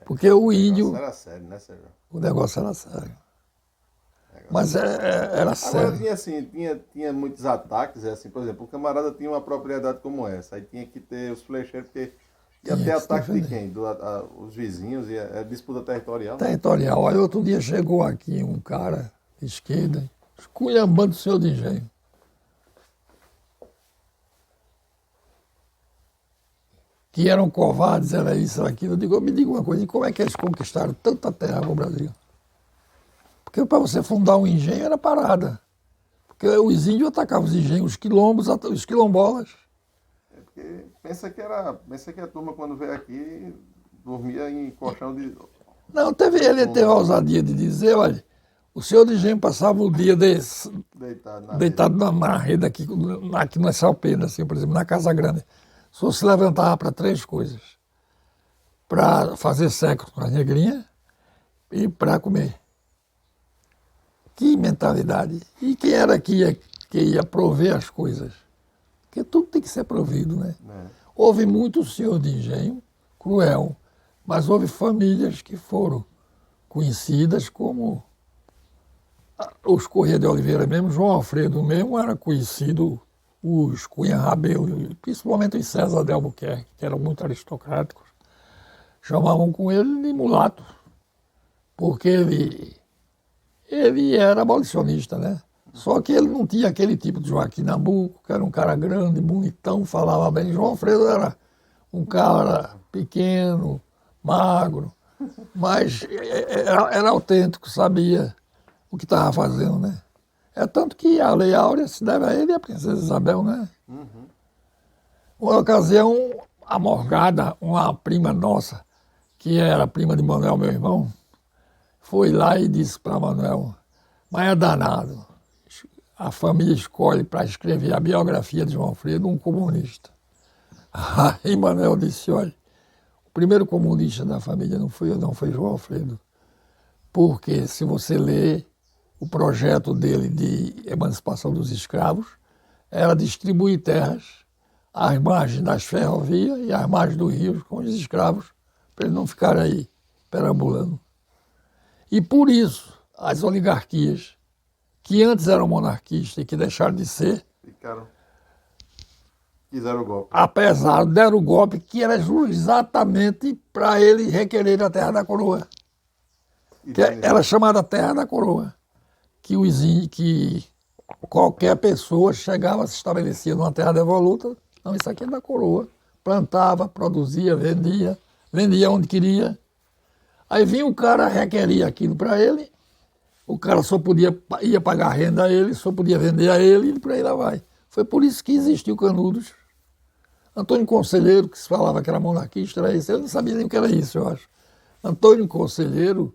Porque o índio, Era sério, né, Sérgio? o negócio era sério. Mas era Agora sério. tinha assim, tinha muitos ataques, assim, por exemplo, o camarada tinha uma propriedade como essa, aí tinha que ter os flecheiros, porque ia Tinha ter que se ataque de defender. quem? Os vizinhos, é disputa territorial. Territorial. Olha, outro dia chegou aqui um cara de esquerda, esculhambando o senhor de engenho. Que eram covardes, era isso, era aquilo. Eu digo, me diga uma coisa, e como é que eles conquistaram tanta terra no Brasil? Porque para você fundar um engenho era parada. Porque os índios atacavam os engenhos, os quilombos, os quilombolas. Porque pensa que a turma quando veio aqui dormia em colchão de. Não, ele teve a ousadia de dizer, olha, o senhor de engenho passava o dia Deitado na deitado na rede aqui no Salpena, assim, por exemplo, na Casa Grande. Só se levantava para três coisas. Para fazer sexo com as negrinhas e para comer. Que mentalidade. E quem era que ia prover as coisas? Porque tudo tem que ser provido, né? né? Houve muito senhor de engenho cruel, mas houve famílias que foram conhecidas como os Corrêa de Oliveira mesmo, João Alfredo mesmo era conhecido, os Cunha Rabelo, principalmente os César de Albuquerque, que eram muito aristocráticos, chamavam com ele de mulato, porque ele era abolicionista, né? Só que ele não tinha aquele tipo de Joaquim Nabuco, que era um cara grande, bonitão, falava bem. João Alfredo era um cara pequeno, magro, mas era autêntico, sabia o que estava fazendo, né? É tanto que a Lei Áurea se deve a ele e a Princesa Isabel, né? Uma ocasião, a Morgada, uma prima nossa, que era prima de Manuel, meu irmão, foi lá e disse para Manuel, mas é danado, a família escolhe para escrever a biografia de João Alfredo um comunista. Aí Manuel disse, olha, o primeiro comunista da família não fui eu, não, foi João Alfredo. Porque se você ler o projeto dele de emancipação dos escravos, era distribuir terras às margens das ferrovias e às margens dos rios com os escravos, para eles não ficarem aí perambulando. E por isso, as oligarquias, que antes eram monarquistas e que deixaram de ser, Fizeram o golpe. apesar, deram o golpe que era exatamente para ele requerer a terra da coroa. Que era chamada Terra da Coroa. Que qualquer pessoa chegava, se estabelecia numa terra devoluta, não, isso aqui é da coroa. Plantava, produzia, vendia onde queria. Aí vinha o cara, requeria aquilo para ele, o cara só ia pagar renda a ele, só podia vender a ele e por aí lá vai. Foi por isso que existiu Canudos. Antônio Conselheiro, que se falava que era monarquista, era isso. Eu não sabia nem o que era isso, eu acho. Antônio Conselheiro,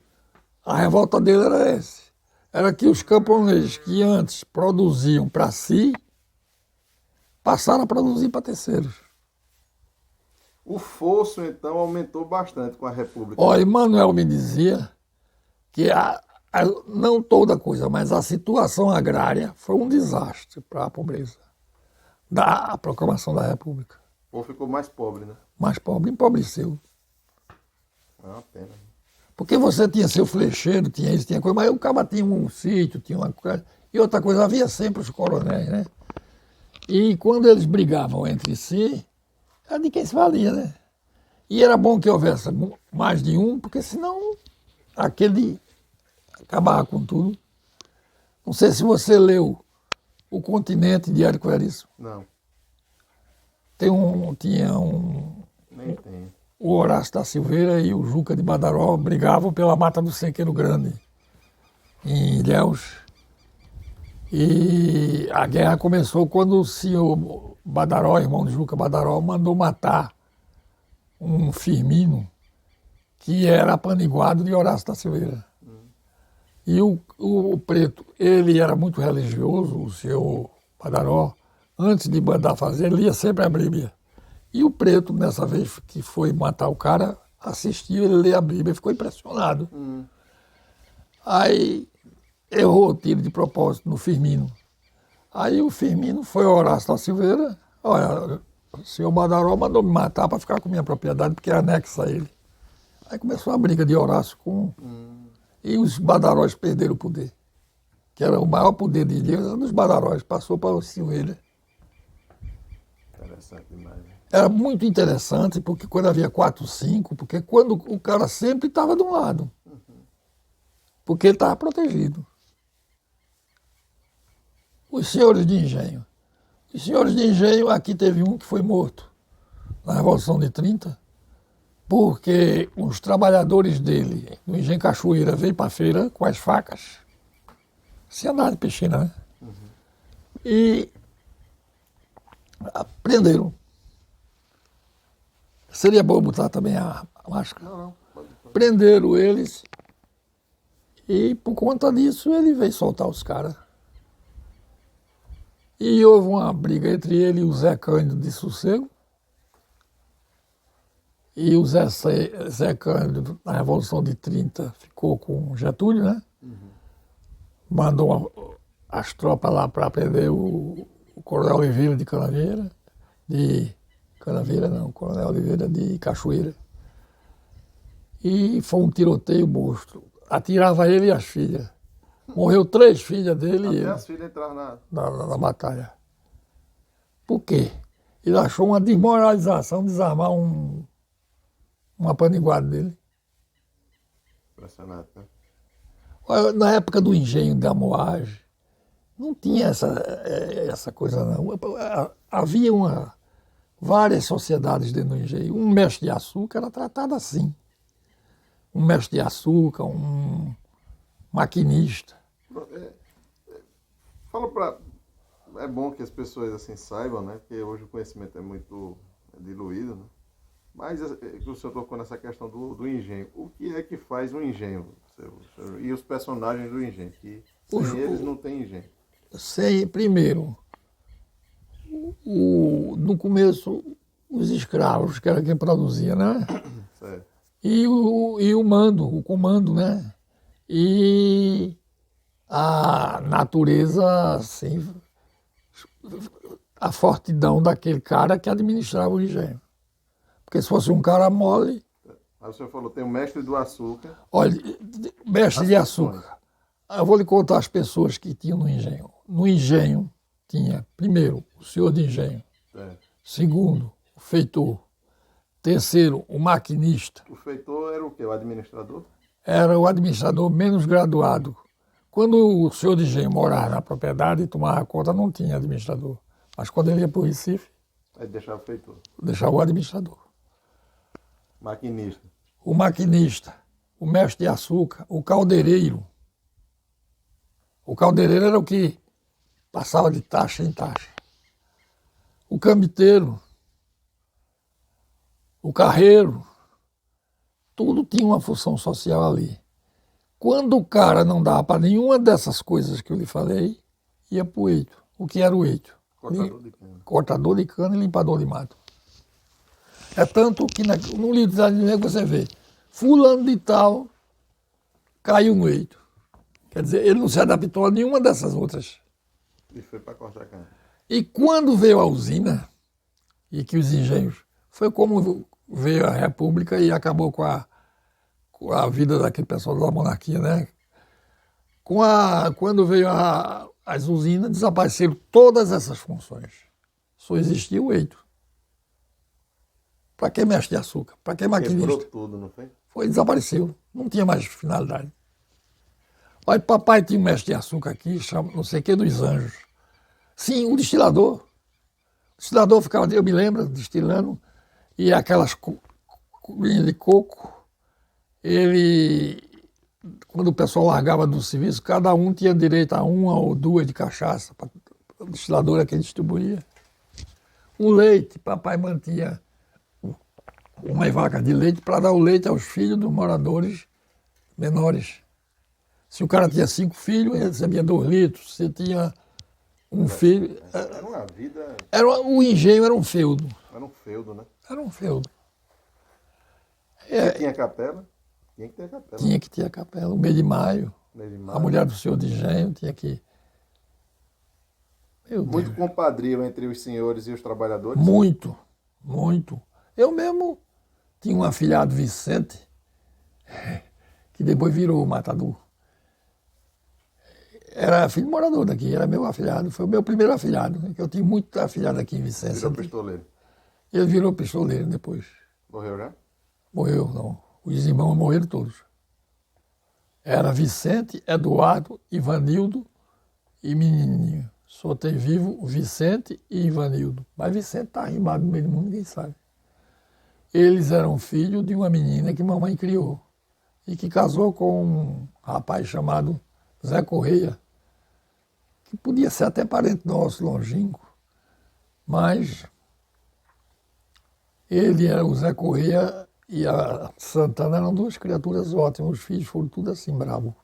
a revolta dele era essa. Era que os camponeses que antes produziam para si, passaram a produzir para terceiros. O fosso, então, aumentou bastante com a República. Olha, Manuel me dizia que não toda coisa, mas a situação agrária foi um desastre para a pobreza da proclamação da República. O povo ficou mais pobre, né? Mais pobre, empobreceu. É uma pena. Porque você tinha seu flecheiro, tinha isso, tinha coisa, mas o cara tinha um sítio, tinha uma coisa. E outra coisa, havia sempre os coronéis, né? E quando eles brigavam entre si, era de quem se valia, né? E era bom que houvesse mais de um, porque senão aquele acabava com tudo. Não sei se você leu O Continente de Érico Veríssimo. Não, Tinha um nem tem. o Horácio da Silveira e o Juca de Badaró brigavam pela Mata do Sequeiro Grande, em Ilhéus. E a guerra começou quando o senhor Badaró, irmão de Juca Badaró, mandou matar um Firmino, que era apaniguado de Horácio da Silveira. E o Preto, ele era muito religioso, o senhor Badaró, antes de mandar fazer, ele lia sempre a Bíblia. E o Preto, nessa vez que foi matar o cara, assistiu ele ler a Bíblia e ficou impressionado. Aí errou o tiro de propósito no Firmino. Aí o Firmino foi ao Horácio da Silveira, olha, o senhor Badaró mandou me matar para ficar com minha propriedade, porque é anexa a ele. Aí começou a briga de Horácio com... E os Badaróis perderam o poder, que era o maior poder de Deus, era dos Badaróis, passou para o Silveira. Interessante demais. Né? Era muito interessante, porque quando havia 4, 5, porque quando o cara sempre estava de um lado, porque ele estava protegido. Os senhores de engenho. Os senhores de engenho, aqui teve um que foi morto na Revolução de 30, porque os trabalhadores dele, do Engenho Cachoeira, veio para a feira com as facas, sem andar de peixeira, né? E prenderam. Seria bom botar também a máscara. Não. Prenderam eles e, por conta disso, ele veio soltar os caras. E houve uma briga entre ele e o Zé Cândido de Sossego. E o Zé Cândido, na Revolução de 30, ficou com Getúlio, né? Mandou as tropas lá para prender o Coronel Oliveira de Canaveira. O Coronel Oliveira de Cachoeira. E foi um tiroteio monstro. Atirava ele e as filhas. Morreu 3 filhas dele e ele. Até as filhas entraram Na batalha. Por quê? Ele achou uma desmoralização desarmar um apaniguado dele. Impressionante, né? Olha, na época do engenho da moagem, não tinha essa coisa não. Havia várias sociedades dentro do engenho. Um mestre de açúcar era tratado assim. Um mestre de açúcar, um maquinista. Fala para... É bom que as pessoas assim saibam, né? Porque hoje o conhecimento é muito diluído, né? Mas o senhor tocou nessa questão do engenho. O que é que faz um engenho? E os personagens do engenho? Que sem eles não tem engenho. Primeiro, no começo, os escravos, que era quem produzia, né? Certo. E o comando, né? E a natureza, assim, a fortidão daquele cara que administrava o engenho. Porque se fosse um cara mole... Aí o senhor falou, tem o mestre do açúcar. Olha, mestre de açúcar. Eu vou lhe contar as pessoas que tinham no engenho. No engenho tinha, primeiro, o senhor de engenho. Segundo, o feitor. Terceiro, o maquinista. O feitor era o quê? O administrador? Era o administrador menos graduado. Quando o senhor de engenho morava na propriedade e tomava conta, não tinha administrador. Mas quando ele ia para o Recife... Aí deixava o feitor. Deixava o administrador. Maquinista. O maquinista, o mestre de açúcar, o caldeireiro. O caldeireiro era o que passava de taxa em taxa. O cambiteiro, o carreiro, tudo tinha uma função social ali. Quando o cara não dava para nenhuma dessas coisas que eu lhe falei, ia para o eito. O que era o eito? Cortador de cana. Cortador de cana e limpador de mato. É tanto que no livro de você vê, fulano de tal caiu no eito. Quer dizer, ele não se adaptou a nenhuma dessas outras. E foi para cortar cana. E quando veio a usina, e que os engenhos, foi como veio a República e acabou com a vida daquele pessoal da monarquia, né? Quando veio as usinas, desapareceram todas essas funções. Só existia o eito. Para que mestre de açúcar? Para que maquinista? Quebrou tudo, não foi? Desapareceu. Não tinha mais finalidade. Olha, papai tinha um mestre de açúcar aqui, chama, não sei o que, dos Anjos. Sim, um destilador. O destilador ficava, eu me lembro, destilando, e aquelas linha de coco, ele, quando o pessoal largava do serviço, cada um tinha direito a uma ou duas de cachaça, para a destiladora que ele distribuía. O leite, papai mantinha uma vaca de leite para dar o leite aos filhos dos moradores menores. Se o cara tinha 5 filhos, ele recebia 2 litros. Se tinha um filho... Era uma vida... O engenho era um feudo. Era um feudo, né? Era um feudo. Você tinha capela? Tinha que ter capela. Tinha que ter a capela. No mês de maio, a mulher do senhor de engenho tinha que... Meu Muito Deus. compadrio entre os senhores e os trabalhadores? Muito, muito. Eu mesmo tinha um afilhado, Vicente, que depois virou matador. Era filho morador daqui, era meu afilhado. Foi o meu primeiro afilhado. Eu tinha muito afilhado aqui em Vicente. Virou pistoleiro. Ele virou pistoleiro depois. Morreu já? Morreu, não. Os irmãos morreram todos. Era Vicente, Eduardo, Ivanildo e menininho. Só tem vivo o Vicente e Ivanildo. Mas Vicente está arrimado no meio do mundo, ninguém sabe. Eles eram filhos de uma menina que mamãe criou. E que casou com um rapaz chamado Zé Correia, que podia ser até parente nosso, longínquo. Mas ele era o Zé Correia e a Santana eram 2 criaturas ótimas. Os filhos foram tudo assim, bravo.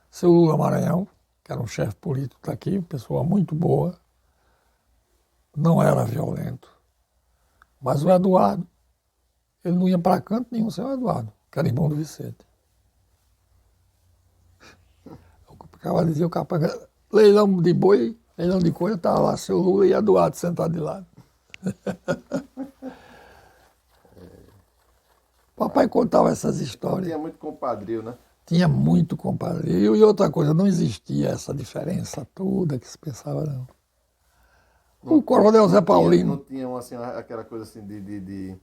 Seu Lula Maranhão, que era um chefe político daqui, pessoa muito boa, não era violento. Mas o Eduardo, ele não ia para canto nenhum sem o Eduardo, que era irmão do Vicente. Acaba de dizer o capanga, leilão de boi, leilão de coisa, estava lá seu Lula e Eduardo sentado de lado. Papai contava essas histórias. Tinha muito compadrio, né? Tinha muito compadrio. E outra coisa, não existia essa diferença toda que se pensava, não. O coronel Zé Paulino. Não tinha assim, aquela coisa assim de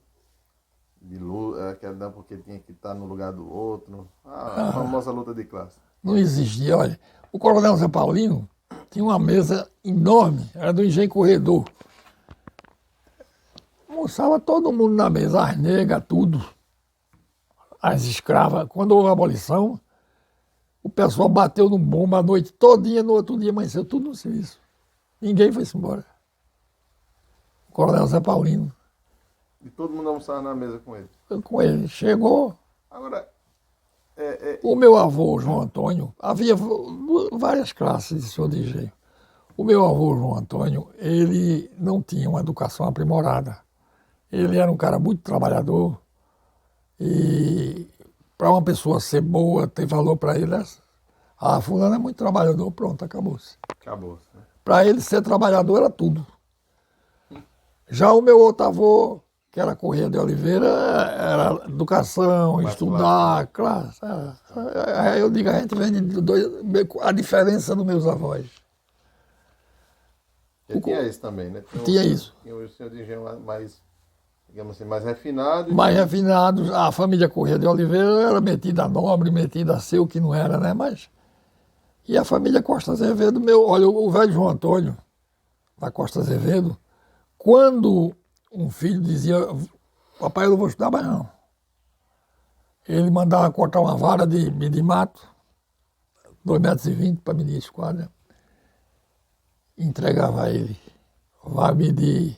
luta, não, porque tinha que estar no lugar do outro. A famosa luta de classe. Não existia. Olha, o coronel Zé Paulino tinha uma mesa enorme, era do Engenho Corredor. Almoçava todo mundo na mesa, as negras, tudo. As escravas. Quando houve a abolição, o pessoal bateu no bomba a noite todinha, no outro dia amanheceu tudo no serviço. Ninguém foi-se embora. O coronel Zé Paulino. E todo mundo almoçava na mesa com ele. Com ele. Chegou. Agora, O meu avô, João Antônio, havia várias classes de senhor de engenho. O meu avô, João Antônio, ele não tinha uma educação aprimorada. Ele era um cara muito trabalhador e para uma pessoa ser boa, ter valor para ele, fulano é muito trabalhador, pronto, acabou-se. Acabou-se. Né? Para ele ser trabalhador era tudo. Já o meu outro avô, que era Corrêa de Oliveira, era educação, mais estudar, classe. Aí eu digo, a gente vem de dois, a diferença dos meus avós. Ele tinha isso também, né? Tinha isso. Tinha o senhor de engenho mais, digamos assim, mais refinado. Mais refinados, a família Corrêa de Oliveira era metida a nobre, metida a ser o que não era, né? Mas... E a família Costa Azevedo, olha, o velho João Antônio, da Costa Azevedo, quando um filho dizia, papai, eu não vou estudar mais não. Ele mandava cortar uma vara de mato, 2,20 metros para medir a esquadra, entregava a ele. Vai medir,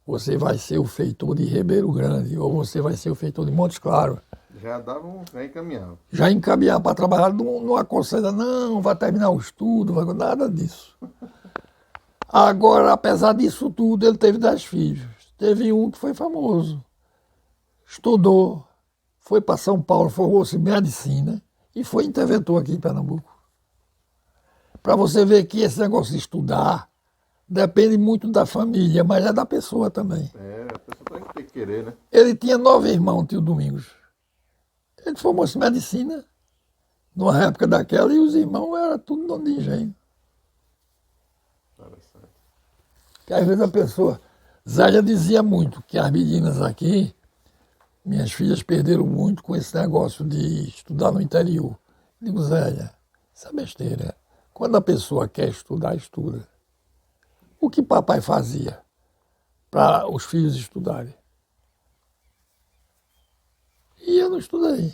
você vai ser o feitor de Ribeiro Grande, ou você vai ser o feitor de Montes Claros. Já encaminhava. Já encaminhava para trabalhar, não aconselha, não, vai terminar o estudo, nada disso. Agora, apesar disso tudo, ele teve 10 filhos. Teve um que foi famoso. Estudou, foi para São Paulo, formou-se em medicina e foi interventor aqui em Pernambuco. Para você ver que esse negócio de estudar depende muito da família, mas é da pessoa também. A pessoa tem que querer, né? Ele tinha 9 irmãos, tio Domingos. Ele formou-se em medicina, numa época daquela, e os irmãos eram tudo dono de engenho. Interessante. Que às vezes a pessoa... Zélia dizia muito que as meninas aqui, minhas filhas perderam muito com esse negócio de estudar no interior. Eu digo, Zélia, isso é besteira. Quando a pessoa quer estudar, estuda. O que papai fazia para os filhos estudarem? E eu não estudei.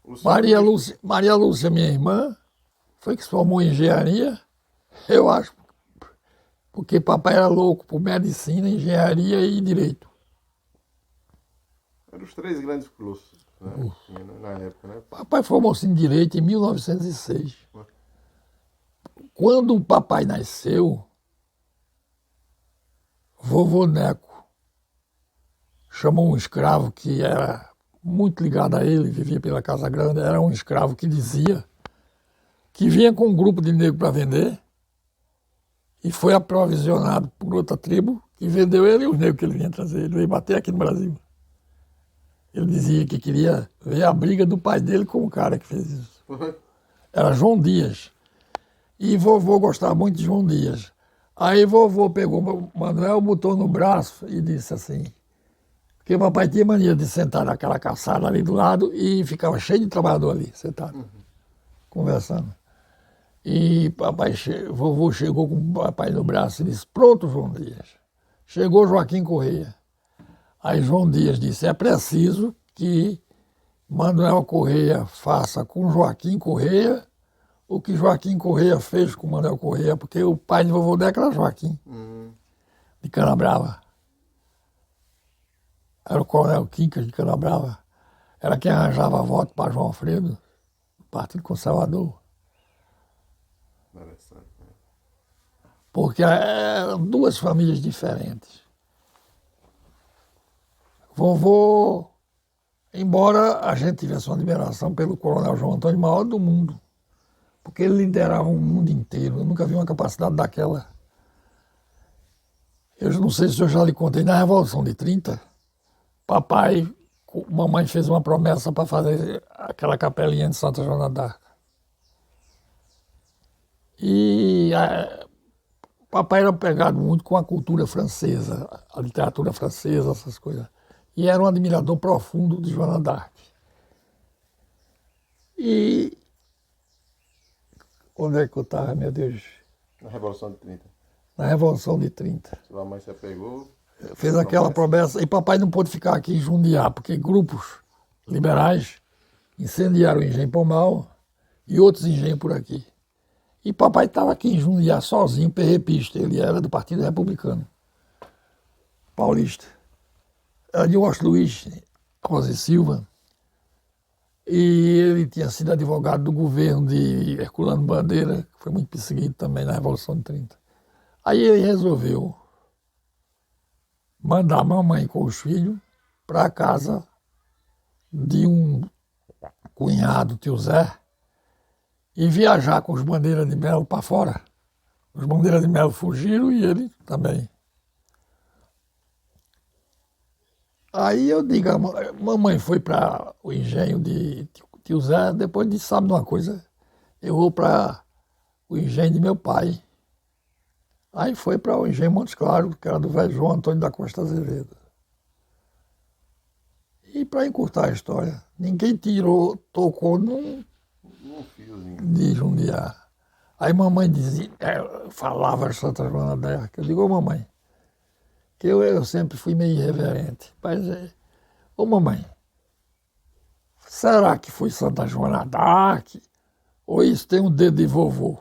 O senhor- Maria Lúcia, minha irmã, foi que se formou em engenharia, eu acho, porque papai era louco por medicina, engenharia e direito. Eram os três grandes cursos, né? Que tinha na época, né? Papai formou-se em direito em 1906. Quando o papai nasceu, vovô Neco chamou um escravo que era muito ligado a ele, vivia pela Casa Grande, era um escravo que dizia que vinha com um grupo de negros para vender e foi aprovisionado por outra tribo que vendeu ele e os negros que ele vinha trazer. Ele veio bater aqui no Brasil. Ele dizia que queria ver a briga do pai dele com o cara que fez isso. Era João Dias. E vovô gostava muito de João Dias. Aí vovô pegou o Manuel, botou no braço e disse assim, porque o papai tinha mania de sentar naquela calçada ali do lado e ficava cheio de trabalhador ali, sentado, conversando. E vovô chegou com o papai no braço e disse, pronto, João Dias. Chegou Joaquim Correia. Aí João Dias disse, é preciso que Manuel Correia faça com Joaquim Correia o que Joaquim Correia fez com Manuel Correia, porque o pai de vovô Neco era Joaquim, de Canabrava. Era o coronel Quincas de Canabrava. Era quem arranjava voto para João Alfredo, do Partido Conservador. Interessante, né? Porque eram duas famílias diferentes. Vovô, embora a gente tivesse uma admiração pelo coronel João Antônio, maior do mundo, porque ele liderava o mundo inteiro. Eu nunca vi uma capacidade daquela. Eu não sei se eu já lhe contei, na Revolução de 30, mamãe fez uma promessa para fazer aquela capelinha de Santa Joana d'Arc. E papai era pegado muito com a cultura francesa, a literatura francesa, essas coisas. E era um admirador profundo de Joana d'Arc. E onde é que eu estava, meu Deus? Na Revolução de 30. Na Revolução de 30. Sua mãe se apegou. Fez aquela promessa. E papai não pôde ficar aqui em Jundiá, porque grupos liberais incendiaram o Engenho Pomal e outros engenhos por aqui. E papai estava aqui em Jundiá sozinho, perrepista. Ele era do Partido Republicano Paulista. Era de Washington Luiz Rosa e Silva. E ele tinha sido advogado do governo de Herculano Bandeira, que foi muito perseguido também na Revolução de 30. Aí ele resolveu mandar a mamãe com os filhos para a casa de um cunhado, tio Zé, e viajar com os Bandeira de Melo para fora. Os Bandeira de Melo fugiram e ele também. Aí eu digo, a mamãe foi para o engenho de tio Zé, depois disse, sabe de uma coisa? Eu vou para o engenho de meu pai. Aí foi para o engenho Montes Claros, que era do velho João Antônio da Costa Azevedo. E para encurtar a história, ninguém tocou num fiozinho. de Jundiá. Aí mamãe dizia, falava de Santa Joana d'Arc. Eu digo, ô mamãe, que eu sempre fui meio irreverente. Mas, ô mamãe, será que foi Santa Joana d'Arc? Ou isso tem um dedo de vovô?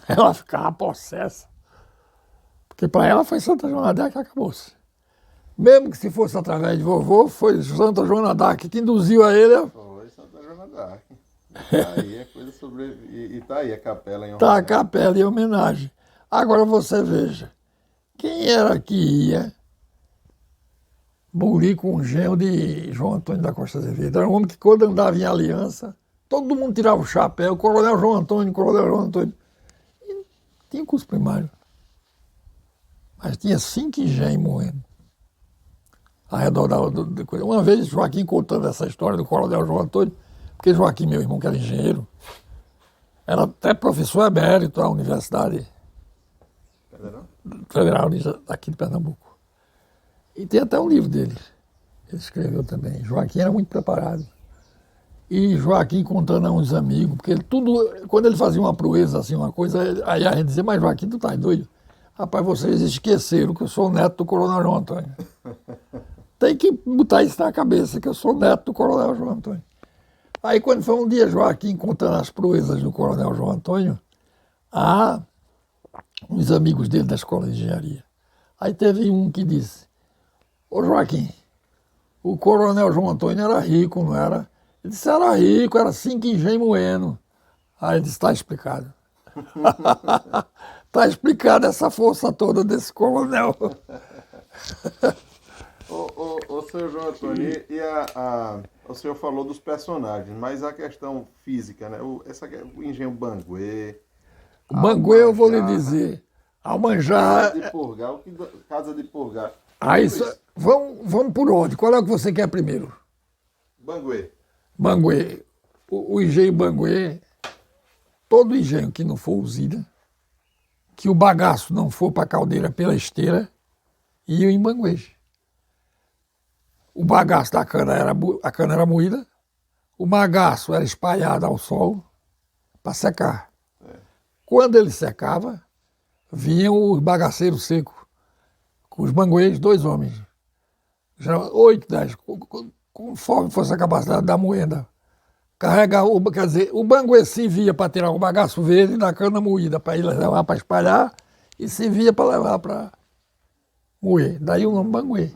Ela ficava possessa. Porque para ela foi Santa Joana d'Arc que acabou-se. Mesmo que se fosse através de vovô, foi Santa Joana d'Arc que induziu a ele. Foi Santa Joana d'Arc. Tá aí a coisa sobre. E tá aí a capela em homenagem. Tá a capela em homenagem. Agora você veja. Quem era que ia bulir com o genro de João Antônio da Costa Azevedo? Era um homem que, quando andava em aliança, todo mundo tirava o chapéu, Coronel João Antônio, Coronel João Antônio. E tinha curso primário. Mas tinha 5 engenhos morrendo. Ao redor da coisa. Uma vez, Joaquim contando essa história do Coronel João Antônio, porque Joaquim, meu irmão, que era engenheiro, era até professor emérito da Universidade Federal aqui de Pernambuco. E tem até um livro dele. Ele escreveu também. Joaquim era muito preparado. E Joaquim contando a uns amigos, porque quando ele fazia uma proeza, assim, uma coisa, aí a gente dizia, mas Joaquim, tu tá doido? Rapaz, vocês esqueceram que eu sou o neto do Coronel João Antônio. tem que botar isso na cabeça, que eu sou neto do Coronel João Antônio. Aí quando foi um dia Joaquim contando as proezas do Coronel João Antônio, a uns amigos dele da escola de engenharia. Aí teve um que disse, ô Joaquim, o Coronel João Antônio era rico, não era? Ele disse, era rico, era 5 engenhos moendo. Aí ele disse, está explicado. Está explicada essa força toda desse coronel. Ô, seu João Antônio, o senhor falou dos personagens, mas a questão física, né? O engenho Banguê. O Banguê, eu vou lhe dizer, Almanjá... Casa de Purgar. Aí, vamos por ordem. Qual é o que você quer primeiro? Banguê. Banguê. O engenho Banguê, todo engenho que não for usina, que o bagaço não for para a caldeira pela esteira, ia em Banguê. O bagaço da cana a cana era moída, o bagaço era espalhado ao sol para secar. Quando ele secava, vinham os bagaceiros secos, com os banguês, 2 homens, já 8, 10, conforme fosse a capacidade da moenda. Carregar, quer dizer, o banguê se via para tirar o bagaço verde da cana moída, para ir levar para espalhar, e se via para levar para moer. Daí o nome banguê.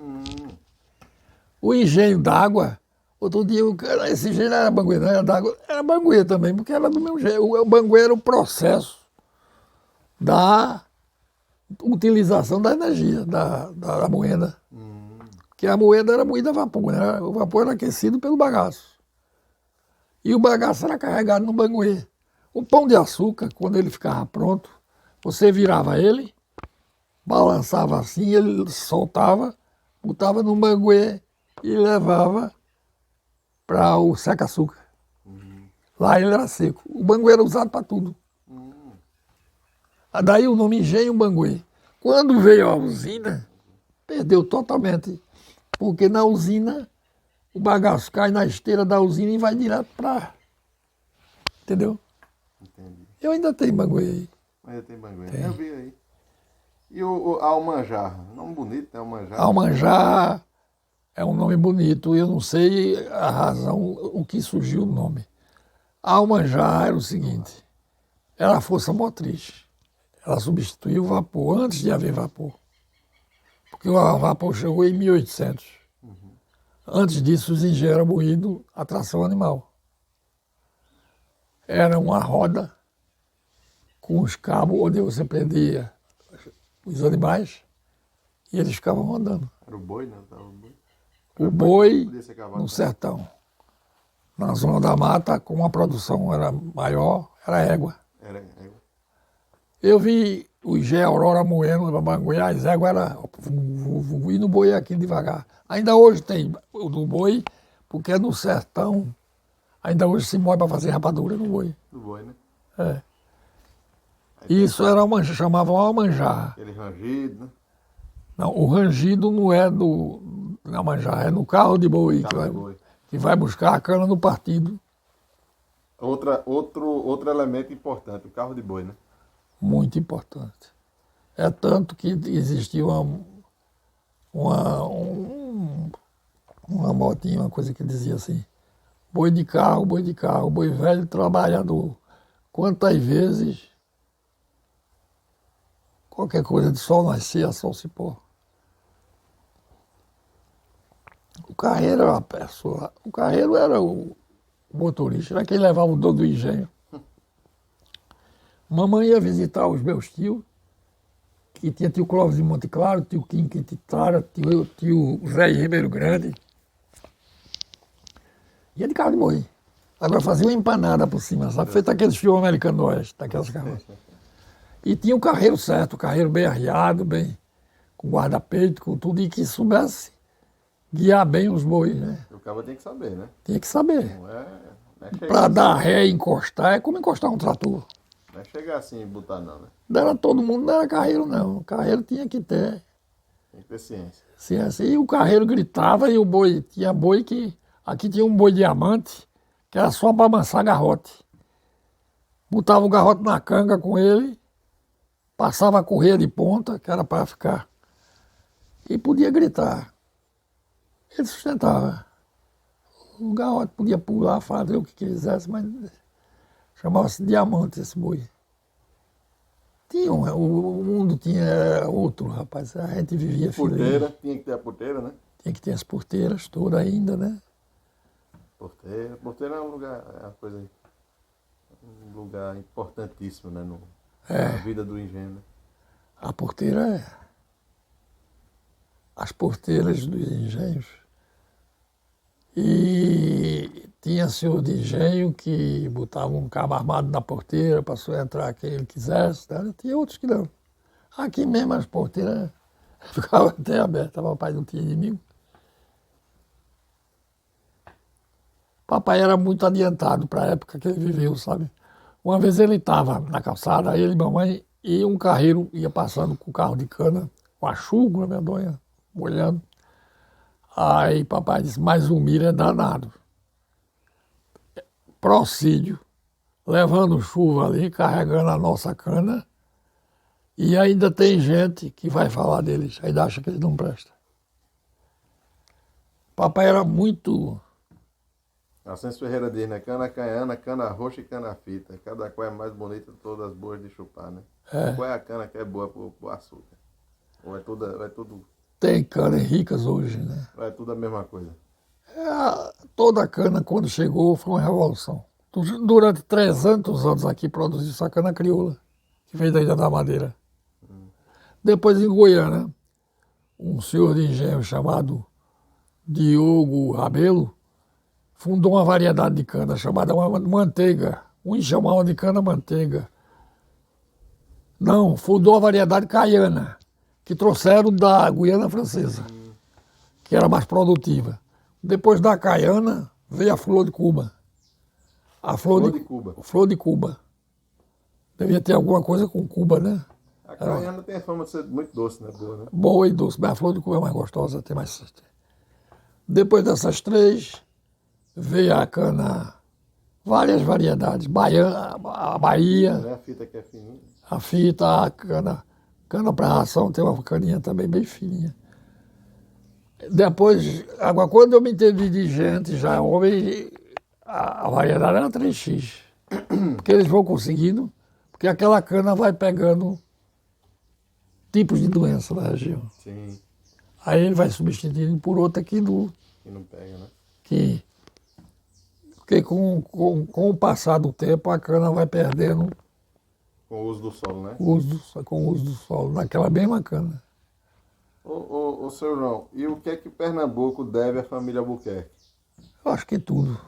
O engenho d'água, outro dia, esse engenho não era banguê, não era d'água, era banguê também, porque era do mesmo jeito. O banguê era o processo da utilização da energia da moenda. Porque a moenda era moída a vapor, né? O vapor era aquecido pelo bagaço. E o bagaço era carregado no banguê. O pão de açúcar, quando ele ficava pronto, você virava ele, balançava assim, ele soltava, botava no banguê e levava para o seca-açúcar. Lá ele era seco. O banguê era usado para tudo. Daí o nome engenho Banguê. Quando veio a usina, perdeu totalmente. Porque na usina, o bagaço cai na esteira da usina e vai direto para... Entendeu? Entendi. Eu ainda tenho Banguê aí. Ainda tem Banguê. Eu vi aí. E o Almanjá? Nome bonito, né? Almanjá. Almanjá é um nome bonito. Eu não sei a razão, o que surgiu o nome. Almanjá era o seguinte. Era a força motriz. Ela substituiu o vapor antes de haver vapor. Porque o vapor chegou em 1800. Antes disso, os engenhos eram moídos a tração animal. Era uma roda com os cabos onde você prendia os animais e eles ficavam rodando. Era o boi, né? O boi Podia ser cavalo, no né? sertão. Na zona da mata, como a produção era maior, era égua. Era. Eu vi o engenho Aurora moendo na Banguê, as éguas era e no boi aqui devagar. Ainda hoje tem o do boi, porque no sertão, ainda hoje se moe para fazer rapadura no boi. Do boi, né? É. Isso era chamavam Almanjá. Aquele rangido, né? Não, o rangido não é do Almanjá, é no carro de boi, Carro de boi. que vai buscar a cana no partido. Outro elemento importante, o carro de boi, né? Muito importante. É tanto que existia uma motinha, uma coisa que dizia assim, boi de carro, boi velho trabalhador. Quantas vezes qualquer coisa de sol nascia, sol se pôr. O carreiro era uma pessoa, o carreiro era o motorista, era quem levava o dono do engenho. Mamãe ia visitar os meus tios, que tinha tio Clóvis de Monte Claro, tio Kim Quintitara, tio Zé de Ribeiro Grande. Ia de carro de boi. Agora fazia uma empanada por cima, sabe? Feito aqueles filmes americanos do oeste, daquelas carroças. E tinha o carreiro certo, o carreiro bem arriado, bem, com guarda-peito, com tudo, e que soubesse guiar bem os bois, né? O cabo tem que saber, né? Tinha que saber. Não é chegar Para assim, dar ré e encostar, é como encostar um trator. não é chegar assim e botar não, né? Não era todo mundo, não era carreiro, não. O carreiro tinha que ter Tem que ter ciência. ciência. E o carreiro gritava e o boi, tinha boi que... Aqui tinha um boi diamante, que era só para amansar garrote. Botava o garrote na canga com ele, passava a correia de ponta, que era para ficar, e podia gritar. Ele sustentava. O lugar onde podia pular, fazer o que quisesse, mas chamava-se Diamante esse boi. Tinha o mundo tinha outro, rapaz. A gente vivia feliz. Porteira, tinha que ter a porteira, né? Tinha que ter as porteiras todas ainda, né? Porteira é um lugar, é uma coisa, um lugar importantíssimo, né? Na vida do engenho, né? A porteira as porteiras dos engenhos. E tinha senhor de engenho que botava um cabo armado na porteira para só entrar quem ele quisesse. Né? Tinha outros que não. Aqui mesmo as porteiras ficavam até abertas, papai não tinha inimigo. Papai era muito adiantado para a época que ele viveu, sabe? Uma vez ele estava na calçada, ele e mamãe, e um carreiro ia passando com o carro de cana, com a chuva medonha, molhando. Aí papai disse, mas o Mira é danado. Procídio, levando chuva ali, carregando a nossa cana, e ainda tem gente que vai falar deles, ainda acha que eles não prestam. Papai era muito... Ascenso Ferreira diz, né? Cana caiana, cana roxa e cana fita. Cada qual é mais bonita, todas boas de chupar, né? Qual é a cana que é boa pro açúcar? Ou é tudo... Tem canas ricas hoje, né? Ou é tudo a mesma coisa? Toda a cana, quando chegou, foi uma revolução. Durante 300 anos aqui produziu essa cana crioula, que veio da Ilha da Madeira. Depois, em Goiânia, um senhor de engenho chamado Diogo Rabelo fundou uma variedade de cana chamada manteiga. Uns chamavam de cana-manteiga. Não, fundou a variedade caiana, que trouxeram da Guiana Francesa, que era mais produtiva. Depois da caiana, veio a flor de Cuba. A flor de Cuba. Flor de Cuba. Devia ter alguma coisa com Cuba, né? A caiana tem a fama de ser muito doce, né? Boa, né? Boa e doce, mas a flor de Cuba é mais gostosa, tem mais... Depois dessas três, veio a cana, várias variedades. A Bahia, Né? A fita que é fininha. a fita, a cana para ração, tem uma caninha também bem fininha. Depois, agora, quando eu me entendi de gente, já homem, a variedade era 3x. Porque eles vão conseguindo, porque aquela cana vai pegando tipos de doença na região. Sim. Aí ele vai substituindo por outra que não pega, né? Porque com o passar do tempo a cana vai perdendo Com o uso do solo, né? com o uso do solo, naquela mesma cana. Ô, seu João, e o que é que Pernambuco deve à família Albuquerque? Eu acho que tudo.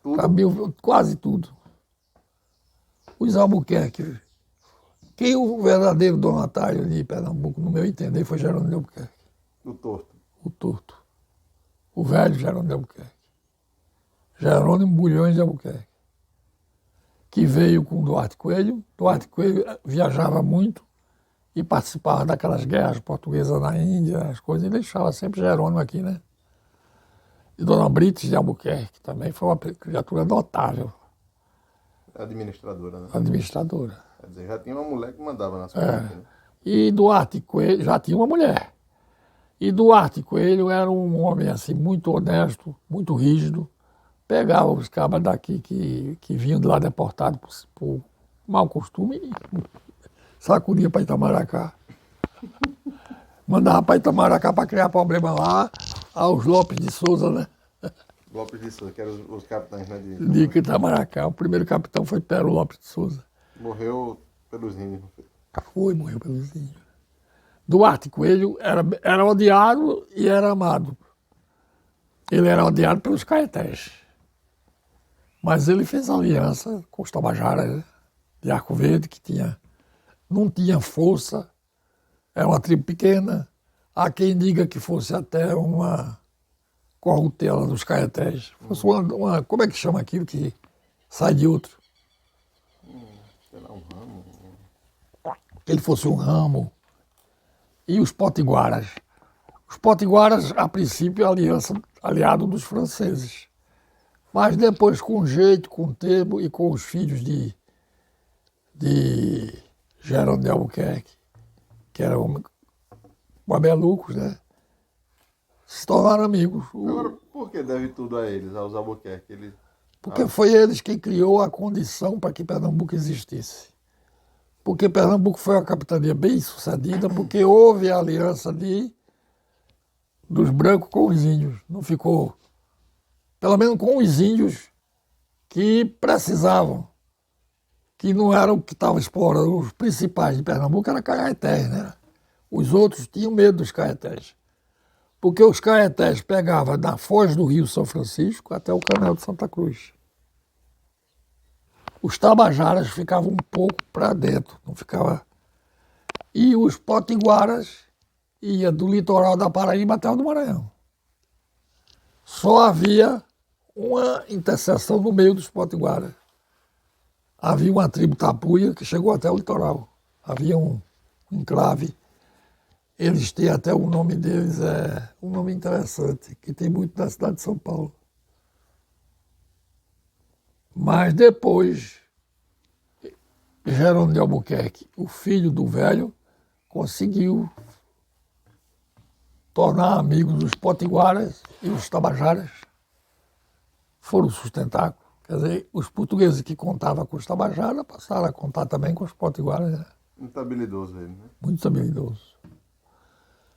Tudo? Quase tudo. Os Albuquerque. Quem o verdadeiro donatário de Pernambuco, no meu entender, foi Jerônimo de Albuquerque. O torto. O torto. O velho Jerônimo de Albuquerque. Jerônimo Bulhões de Albuquerque. Que veio com Duarte Coelho. Duarte Coelho viajava muito e participava daquelas guerras portuguesas na Índia, as coisas, e deixava sempre Jerônimo aqui, né? E Dona Brites de Albuquerque também foi uma criatura notável. Administradora, né? Administradora. Quer dizer, já tinha uma mulher que mandava nas coisas. Né? E Duarte Coelho já tinha uma mulher. E Duarte Coelho era um homem assim muito honesto, muito rígido. Pegava os cabas daqui que vinham de lá deportados por mau costume e sacudia para Itamaracá. Mandava para Itamaracá para criar problema lá, aos Lopes de Souza, né? Lopes de Souza, que eram os capitães, né? De Itamaracá. O primeiro capitão foi Pero Lopes de Souza. Morreu pelos índios. Morreu pelos índios. Duarte Coelho era odiado e era amado. Ele era odiado pelos caetés. Mas ele fez aliança com os Tabajaras, né? De Arco Verde, que não tinha força, era uma tribo pequena. Há quem diga que fosse até uma corrutela dos caetés. Fosse como é que chama aquilo que sai de outro? Sei lá, um ramo. Que ele fosse um ramo. E os potiguaras. Os potiguaras, a princípio, aliado dos franceses. Mas depois, com jeito, com tempo e com os filhos de Jerônimo de Albuquerque, que eram mamelucos, né? se tornaram amigos. Agora, por que deve tudo a eles, aos Albuquerque? Porque foi eles quem criou a condição para que Pernambuco existisse. Porque Pernambuco foi uma capitania bem sucedida, porque houve a aliança dos brancos com os índios. Não ficou, pelo menos com os índios que precisavam, que não eram que estavam explorando. Os principais de Pernambuco eram caetés, né? Os outros tinham medo dos caetés. Porque os caetés pegavam da foz do Rio São Francisco até o Canal de Santa Cruz. Os tabajaras ficavam um pouco para dentro, não ficava. E os potiguaras iam do litoral da Paraíba até o do Maranhão. Só havia uma interseção no meio dos potiguaras. Havia uma tribo tapuia que chegou até o litoral. Havia um enclave. Eles têm até o nome deles, um nome interessante, que tem muito na cidade de São Paulo. Mas depois, Jerônimo de Albuquerque, o filho do velho, conseguiu tornar amigos dos potiguaras e os tabajaras. Foram sustentar. Quer dizer, os portugueses que contavam com os tabajaras passaram a contar também com os potiguaras. Né? Muito habilidoso ele, né? Muito habilidoso.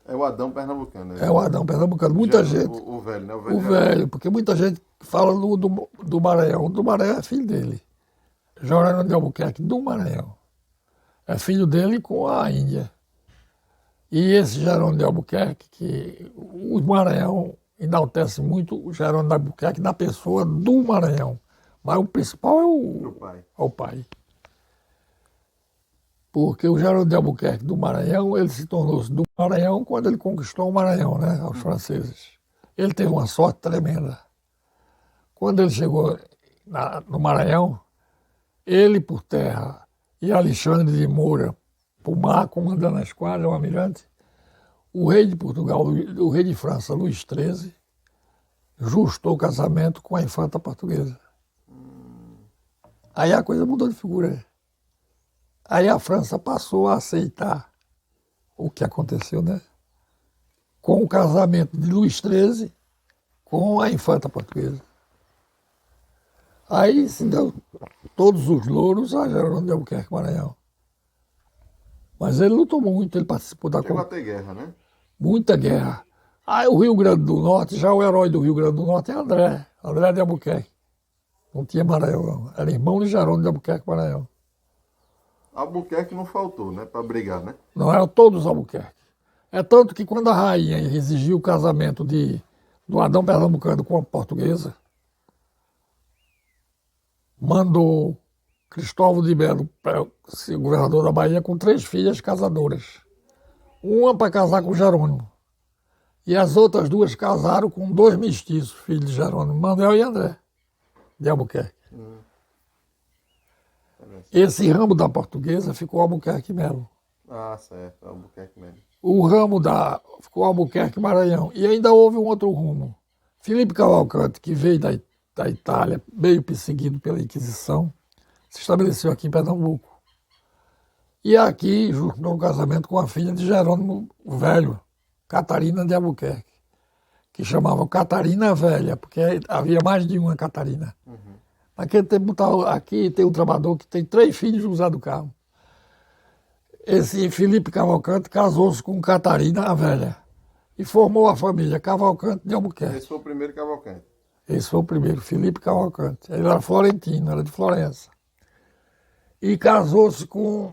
É o Adão pernambucano. Né? É o Adão pernambucano. Muita gente. O velho, né? O velho, porque muita gente fala do Maranhão. O do Maranhão é filho dele. Jerônimo de Albuquerque, do Maranhão. É filho dele com a Índia. E esse Jerônimo de Albuquerque, que o Maranhão enaltece muito o Jerônimo de Albuquerque na pessoa do Maranhão. Mas o principal é o pai. Porque o Jerônimo de Albuquerque do Maranhão, ele se tornou-se do Maranhão quando ele conquistou o Maranhão, né, aos franceses. Ele teve uma sorte tremenda. Quando ele chegou no Maranhão, ele por terra e Alexandre de Moura por mar, comandando a esquadra, o almirante, o rei de Portugal, o rei de França, Luís XIII, justou o casamento com a infanta portuguesa. Aí a coisa mudou de figura. Aí a França passou a aceitar o que aconteceu, né? Com o casamento de Luís XIII com a infanta portuguesa. Aí se deu todos os louros a Jerônimo de Albuquerque Maranhão. Mas ele lutou muito, ele participou da... Chegou a ter guerra, né? Muita guerra. Aí o Rio Grande do Norte, já o herói do Rio Grande do Norte é André de Albuquerque. Não tinha Maranhão, não. Era irmão de Jerônimo de Albuquerque Maranhão. Albuquerque não faltou, né? Para brigar, né? Não, eram todos Albuquerque. É tanto que quando a rainha exigiu o casamento do Adão Pernambucano com a portuguesa, mandou Cristóvão de Melo, ser governador da Bahia, com 3 filhas casadoras. Uma para casar com Jerônimo. E as outras 2 casaram com 2 mestiços, filhos de Jerônimo, Manuel e André, de Albuquerque. Esse ramo da portuguesa ficou Albuquerque Melo. Ah, certo, Albuquerque Melo. O ramo ficou Albuquerque Maranhão. E ainda houve um outro rumo. Felipe Cavalcante, que veio da Itália, meio perseguido pela Inquisição, se estabeleceu aqui em Pernambuco. E aqui juntou um casamento com a filha de Jerônimo o Velho, Catarina de Albuquerque, que chamavam Catarina Velha, porque havia mais de uma Catarina. Naquele tempo, aqui tem um trabalhador que tem 3 filhos no José do Carmo. Esse Felipe Cavalcante casou-se com Catarina a Velha e formou a família Cavalcante de Albuquerque. Esse foi o primeiro Cavalcante. Esse foi o primeiro, Felipe Cavalcante. Ele era florentino, era de Florença. E casou-se com...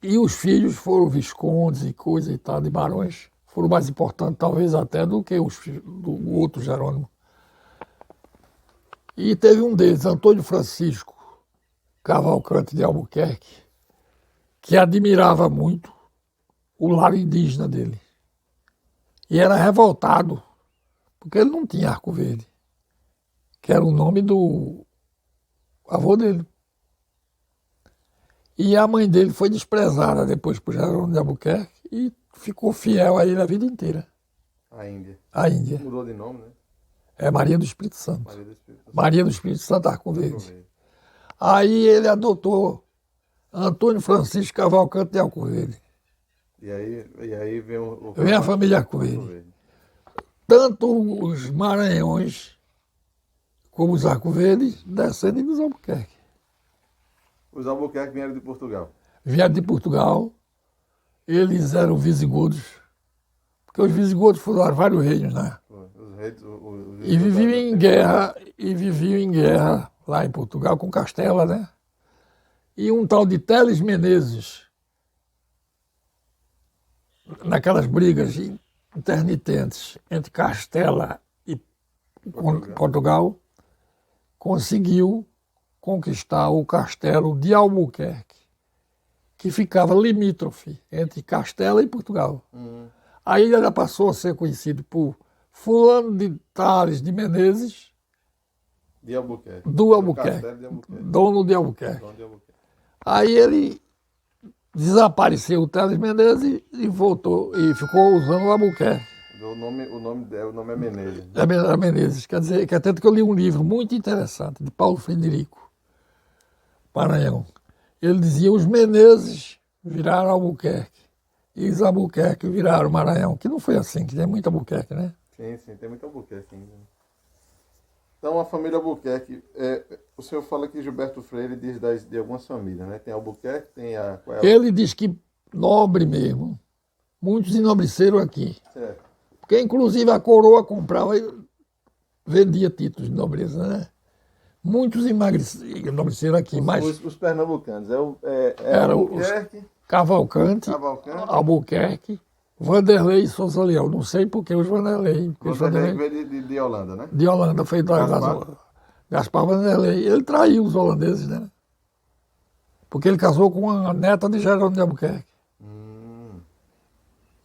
E os filhos foram viscondes e coisa e tal, de barões. Foram mais importantes, talvez, até do que os filhos do outro Jerônimo. E teve um deles, Antônio Francisco Cavalcante de Albuquerque, que admirava muito o lar indígena dele. E era revoltado, porque ele não tinha Arco Verde, que era o nome do avô dele. E a mãe dele foi desprezada depois por Jerônimo de Albuquerque e ficou fiel a ele a vida inteira. A Índia. A Índia. Mudou de nome, né? É Maria do Espírito Santo. Maria do Espírito Santo. Maria do Espírito Santo Arco Verde. Aí ele adotou Antônio Francisco Cavalcante de Arco Verde. E aí vem Vem a família Arco-Verde. Tanto os Maranhões como os Arco-Verdes descendem dos Albuquerque. Os Albuquerque vieram de Portugal. Vieram de Portugal, eles eram visigodos, porque os visigodos fundaram vários reinos, né? Os reis, E viviam em guerra lá em Portugal com Castela, né? E um tal de Teles Menezes, naquelas brigas intermitentes entre Castela e Portugal, conseguiu conquistar o castelo de Albuquerque, que ficava limítrofe entre Castela e Portugal. Aí ele já passou a ser conhecido por Fulano de Tales de Menezes, de Albuquerque. do Albuquerque, Castelo de Albuquerque. dono de Albuquerque. Dono de Albuquerque. Aí ele desapareceu o Teles Menezes e voltou e ficou usando o Albuquerque. O nome é Menezes. É Menezes, quer dizer, que até que eu li um livro muito interessante de Paulo Frederico Maranhão. Ele dizia: os Menezes viraram Albuquerque e os Albuquerque viraram Maranhão, que não foi assim, que tem muito Albuquerque, né? Sim, tem muito Albuquerque ainda. Então, a família Albuquerque, o senhor fala que Gilberto Freire diz de algumas famílias, né? Tem Albuquerque, tem a... Qual é a... Ele diz que nobre mesmo, muitos enobreceram aqui. Certo. Porque, inclusive, a coroa comprava e vendia títulos de nobreza, né? Muitos enobreceram aqui, mas Os pernambucanos, era Albuquerque, Cavalcante, Albuquerque, Vanderlei e Souza Leão. Não sei por que os Vanderlei. Porque Vanderlei veio de Holanda, né? de Holanda, foi Gaspar Vanderlei. Ele traiu os holandeses, né? Porque ele casou com a neta de Jerônimo de Albuquerque.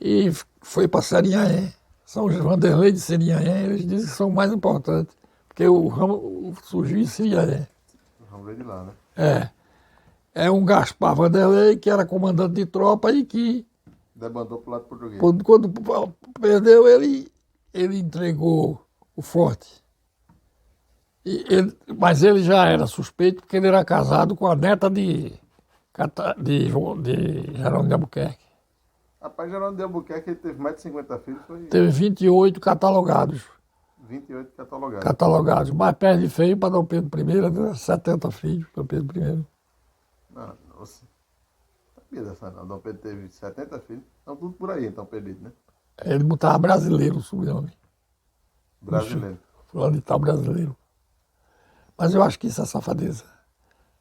E foi para Serinhaém. São os Vanderlei de Serinhaém, eles dizem que são mais importantes. Porque o ramo surgiu em Serinhaém. O ramo veio de lá, né? É um Gaspar Vanderlei, que era comandante de tropa e que, debandou para o lado português. quando perdeu, ele entregou o forte. Mas ele já era suspeito porque ele era casado com a neta de Jerônimo de Albuquerque. Rapaz, Jerônimo de Albuquerque, ele teve mais de 50 filhos, foi Teve 28 catalogados. 28 catalogados. Catalogados. Mais perde feio para Dom Pedro I, né? 70 filhos, Dom Pedro I. Não, nossa. Não sabia dessa não. Dom Pedro teve 70 filhos. Estão tudo por aí, então, perdido, né? Ele botava brasileiro o sobrenome. Brasileiro. Fulano de tal brasileiro. Mas eu acho que isso é safadeza.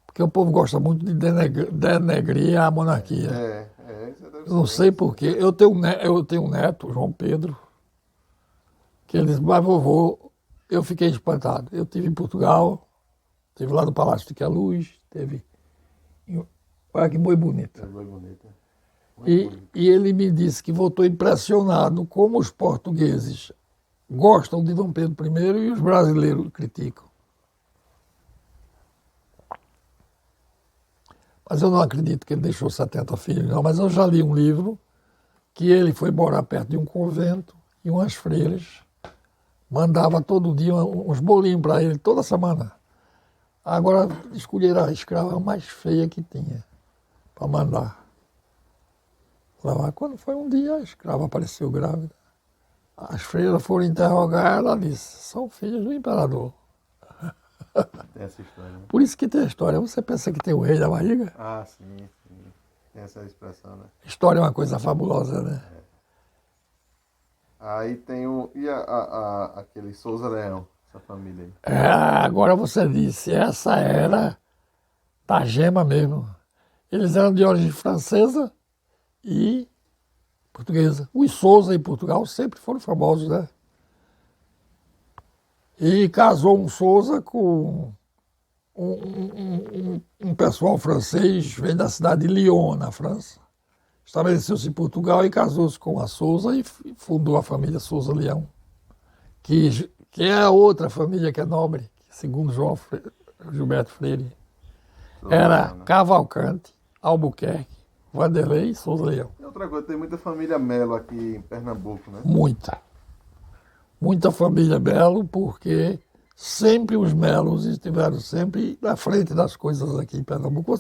Porque o povo gosta muito de denegrir a monarquia. Isso deve Eu não ser. sei porquê. Eu tenho um neto, João Pedro, que ele disse: mas vovô, eu fiquei espantado. Eu estive em Portugal, estive lá no Palácio de Queluz, olha que boi bonito. É bem bonito. E ele me disse que voltou impressionado como os portugueses gostam de Dom Pedro I e os brasileiros criticam. Mas eu não acredito que ele deixou 70 filhos, não. Mas eu já li um livro que ele foi morar perto de um convento e umas freiras mandava todo dia uns bolinhos para ele, toda semana. Agora escolheram a escrava mais feia que tinha para mandar. Lá, quando foi um dia, a escrava apareceu grávida. As freiras foram interrogar, ela disse: são filhos do imperador. Tem essa história, né? Por isso que tem a história. Você pensa que tem o rei da barriga? Ah, sim. Tem essa expressão, né? História é uma coisa fabulosa, né? Aí tem o... E aquele Souza Leão, essa família aí? Agora você disse, essa era da gema mesmo. Eles eram de origem francesa e portuguesa. Os Souza em Portugal sempre foram famosos, né? E casou um Souza com um pessoal francês, veio da cidade de Lyon, na França. Estabeleceu-se em Portugal e casou-se com a Souza e fundou a família Souza Leão, que é a outra família que é nobre, segundo Gilberto Freire. Era Cavalcante, Albuquerque, Vanderlei e Souza Leão. E outra coisa, tem muita família Melo aqui em Pernambuco, né? Muita família Melo, porque sempre os Melos estiveram sempre na frente das coisas aqui em Pernambuco.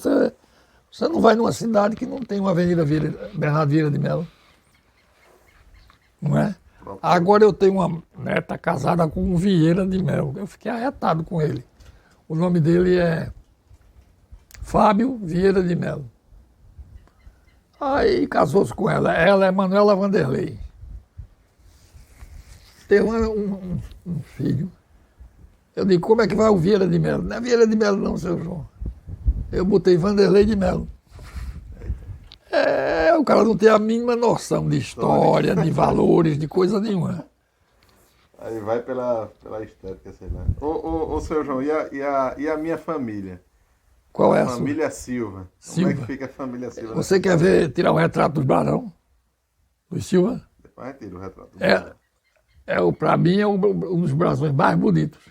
Você não vai numa cidade que não tem uma Avenida Bernardo Vieira de Mello. Não é? Agora eu tenho uma neta casada com um Vieira de Mello. Eu fiquei arretado com ele. O nome dele é Fábio Vieira de Mello. Aí casou-se com ela. Ela é Manuela Vanderlei. Teve um filho. Eu digo, como é que vai o Vieira de Mello? Não é Vieira de Mello não, seu João. Eu botei Vanderlei de Mello. O cara não tem a mínima noção de história, de valores, de coisa nenhuma. Aí vai pela estética, sei lá. Ô, seu João, e a minha família? Qual é a sua? Família Silva. Como é que fica a família Silva? Você quer ver, tirar um retrato dos Barão? Dos Silva? Depois a gente tira o retrato dos Barão. Para mim, é um dos brasões mais bonitos.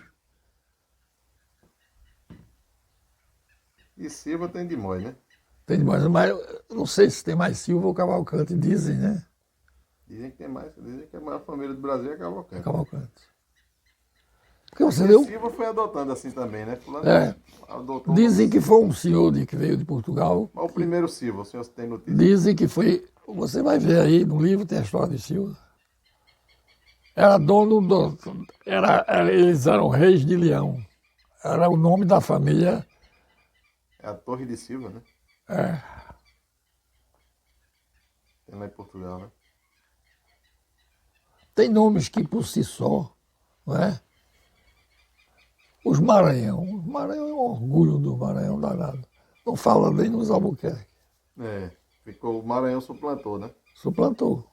E Silva tem de Mois, né? Tem demais, mas eu não sei se tem mais Silva ou Cavalcante, dizem, né? Dizem que tem mais, dizem que a maior família do Brasil é Cavalcante. Cavalcante. Porque você viu? Silva foi adotando assim também, né? Fulano adotou. Dizem que foi um senhor que veio de Portugal. Mas o primeiro Silva, o senhor tem notícia? Dizem que foi. Você vai ver aí no livro, tem a história de Silva. Era dono do. Eles eram reis de Leão. Era o nome da família. É a Torre de Silva, né? Tem lá em Portugal, né? Tem nomes que por si só, não é? Os Maranhão. Os Maranhão é um orgulho do Maranhão danado. Não fala nem nos Albuquerque. Ficou, o Maranhão suplantou, né? Suplantou.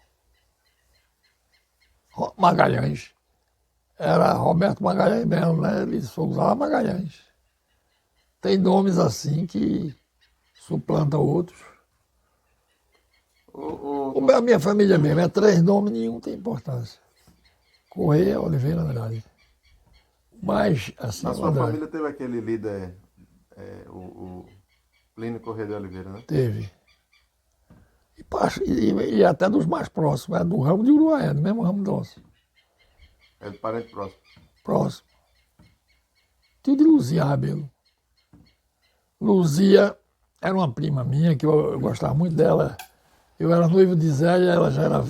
Magalhães. Era Roberto Magalhães mesmo, né? Ele só usava Magalhães. Tem nomes assim que suplantam outros. A minha família mesmo é 3 nomes, nenhum tem importância. Correia, Oliveira, Andrade. Mas, assim, na sua família teve aquele líder, o Plínio Correia de Oliveira, né? Teve. E até dos mais próximos, é do ramo de Uruguaiana, do mesmo ramo nosso. É de parente próximo. Próximo. Tio de Luzia Rabelo. Luzia era uma prima minha, que eu gostava muito dela. Eu era noivo de Zélia, ela já era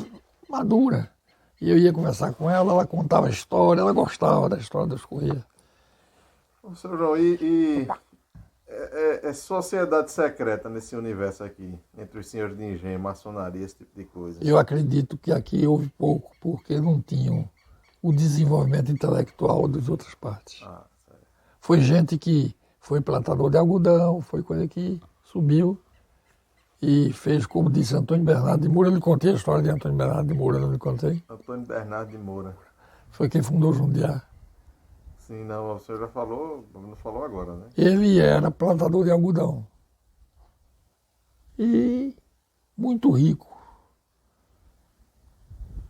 madura. E eu ia conversar com ela, ela contava a história, ela gostava da história das Correias. Ô, seu João, é sociedade secreta nesse universo aqui, entre os senhores de engenho, maçonaria, esse tipo de coisa? Eu acredito que aqui houve pouco, porque não tinham o desenvolvimento intelectual das outras partes. Foi gente que foi plantador de algodão, foi coisa que subiu e fez, como disse Antônio Bernardo de Moura. Eu lhe contei a história de Antônio Bernardo de Moura, não lhe contei? Antônio Bernardo de Moura. Foi quem fundou Jundiá. Sim, não, o senhor já falou, não falou agora, né? Ele era plantador de algodão. E muito rico.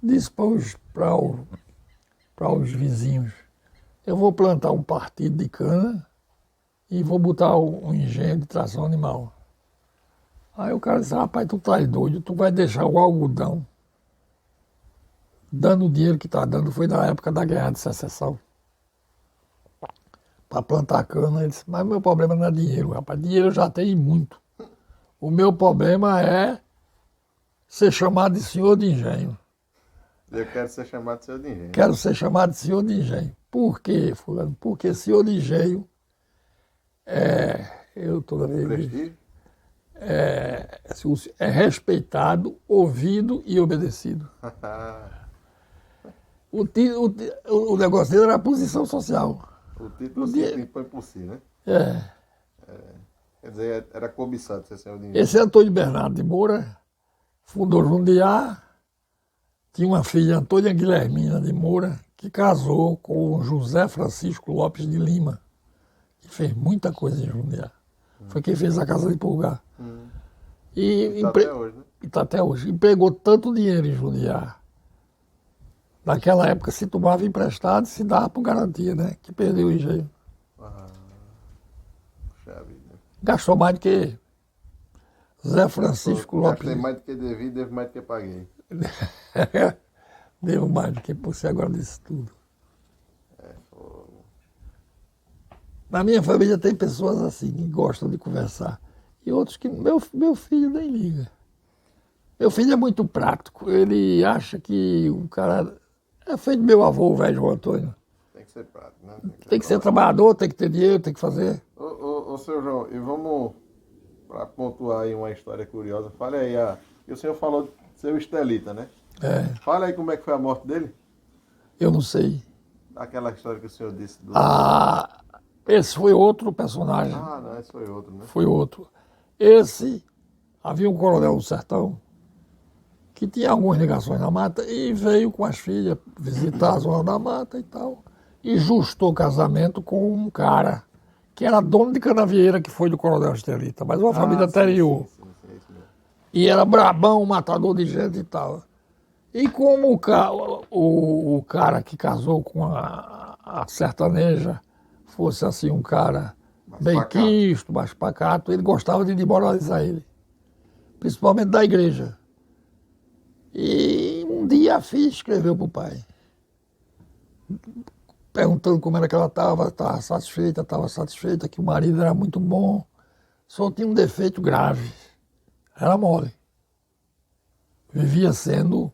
Disse para os vizinhos, eu vou plantar um partido de cana e vou botar um engenho de tração animal. Aí o cara disse, rapaz, tu tá doido, tu vai deixar o algodão dando o dinheiro que tá dando. Foi na época da Guerra de Secessão. Para plantar cana, ele disse, mas meu problema não é dinheiro, rapaz, dinheiro eu já tenho muito. O meu problema é ser chamado de senhor de engenho. Eu quero ser chamado de senhor de engenho. Quero ser chamado de senhor de engenho. Por quê, fulano? Porque senhor de engenho eu toda vez Prestígio? É respeitado, ouvido e obedecido. O negócio dele era a posição social. O título se impõe por si, né? Quer dizer, era cobiçado ser senhor de engenho. Esse Antônio Bernardo de Moura fundou Jundiá, tinha uma filha, Antônia Guilhermina de Moura, que casou com José Francisco Lopes de Lima, que fez muita coisa em Jundiá. Foi quem fez a Casa de Pulgar. E até hoje, né? E está até hoje. Empregou tanto dinheiro em Jundiá. Naquela época se tomava emprestado e se dava por garantia, né? Que perdeu o engenho. Puxa vida. Gastou mais do que Zé Francisco Lopes. Gastei mais do que devi, devo mais do que paguei. Devo mais do que você agora disse tudo. Na minha família tem pessoas assim que gostam de conversar. E outros que meu filho nem liga. Meu filho é muito prático. Ele acha que o cara é feito meu avô, o velho João Antônio. Tem que ser prático, né? Tem que ser trabalhador, tem que ter dinheiro, tem que fazer. Ô, seu João, e vamos, para pontuar aí uma história curiosa, fale aí, que o senhor falou de seu Estelita, né? É, Fale aí como é que foi a morte dele. eu não sei. Aquela história que o senhor disse do... Ah, esse foi outro personagem. Ah, não, esse foi outro, né? Foi outro. Esse, havia um coronel do sertão que tinha algumas ligações na mata e veio com as filhas visitar a zona da mata e tal. E justou casamento com um cara que era dono de canavieira, que foi do coronel Estelita, mas uma família anterior. Sim, isso mesmo. E era brabão, matador de gente e tal. E como o cara que casou com a sertaneja fosse assim um cara Mais bem pacato. quisto, mais pacato, ele gostava de demoralizar ele, principalmente da igreja. E um dia a filha escreveu para o pai, perguntando como era que ela estava satisfeita, que o marido era muito bom, só tinha um defeito grave, era mole. Vivia sendo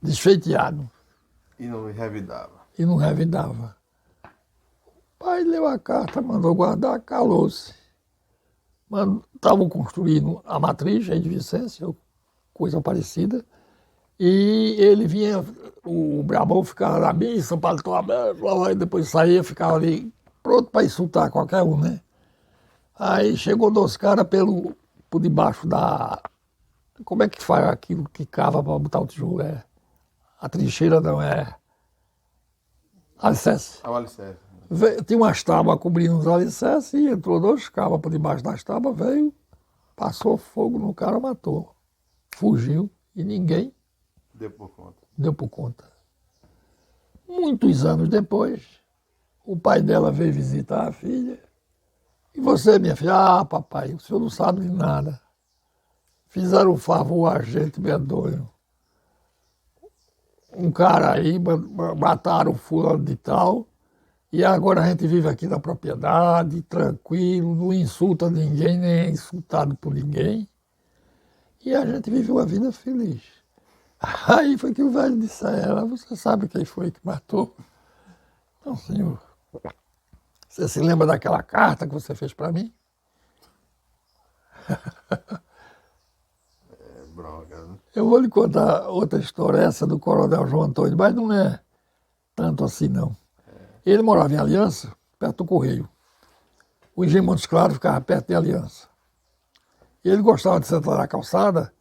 desfeiteado E não revidava. e não revidava. O pai leu a carta, mandou guardar, calou-se. Estavam construindo a matriz aí de Vicência, coisa parecida, e ele vinha, o Brabão ficava na missa, paletó aberto, e depois saía, ficava ali pronto para insultar qualquer um, né? Aí chegou dois caras por debaixo da... Como é que faz aquilo que cava para botar o tijolo? A trincheira não é alicerce. A alicerce. Tinha umas tábuas cobrindo os alicerces e entrou dois cabas por debaixo das tábuas, veio, passou fogo no cara, matou. Fugiu e ninguém Deu por conta. deu por conta. Muitos anos depois, o pai dela veio visitar a filha. E você, minha filha? Ah, papai, o senhor não sabe de nada. Fizeram um favor a gente medonho. Um cara aí, mataram o fulano de tal, e agora a gente vive aqui na propriedade, tranquilo, não insulta ninguém, nem é insultado por ninguém. E a gente vive uma vida feliz. Aí foi que o velho disse a ela, você sabe quem foi que matou? Não, senhor. Você se lembra daquela carta que você fez para mim? É bronca, né? Eu vou lhe contar outra história, essa do coronel João Antônio, mas não é tanto assim, não. Ele morava em Aliança, perto do Correio. O Engenho Montes Claros ficava perto de Aliança. E ele gostava de sentar na calçada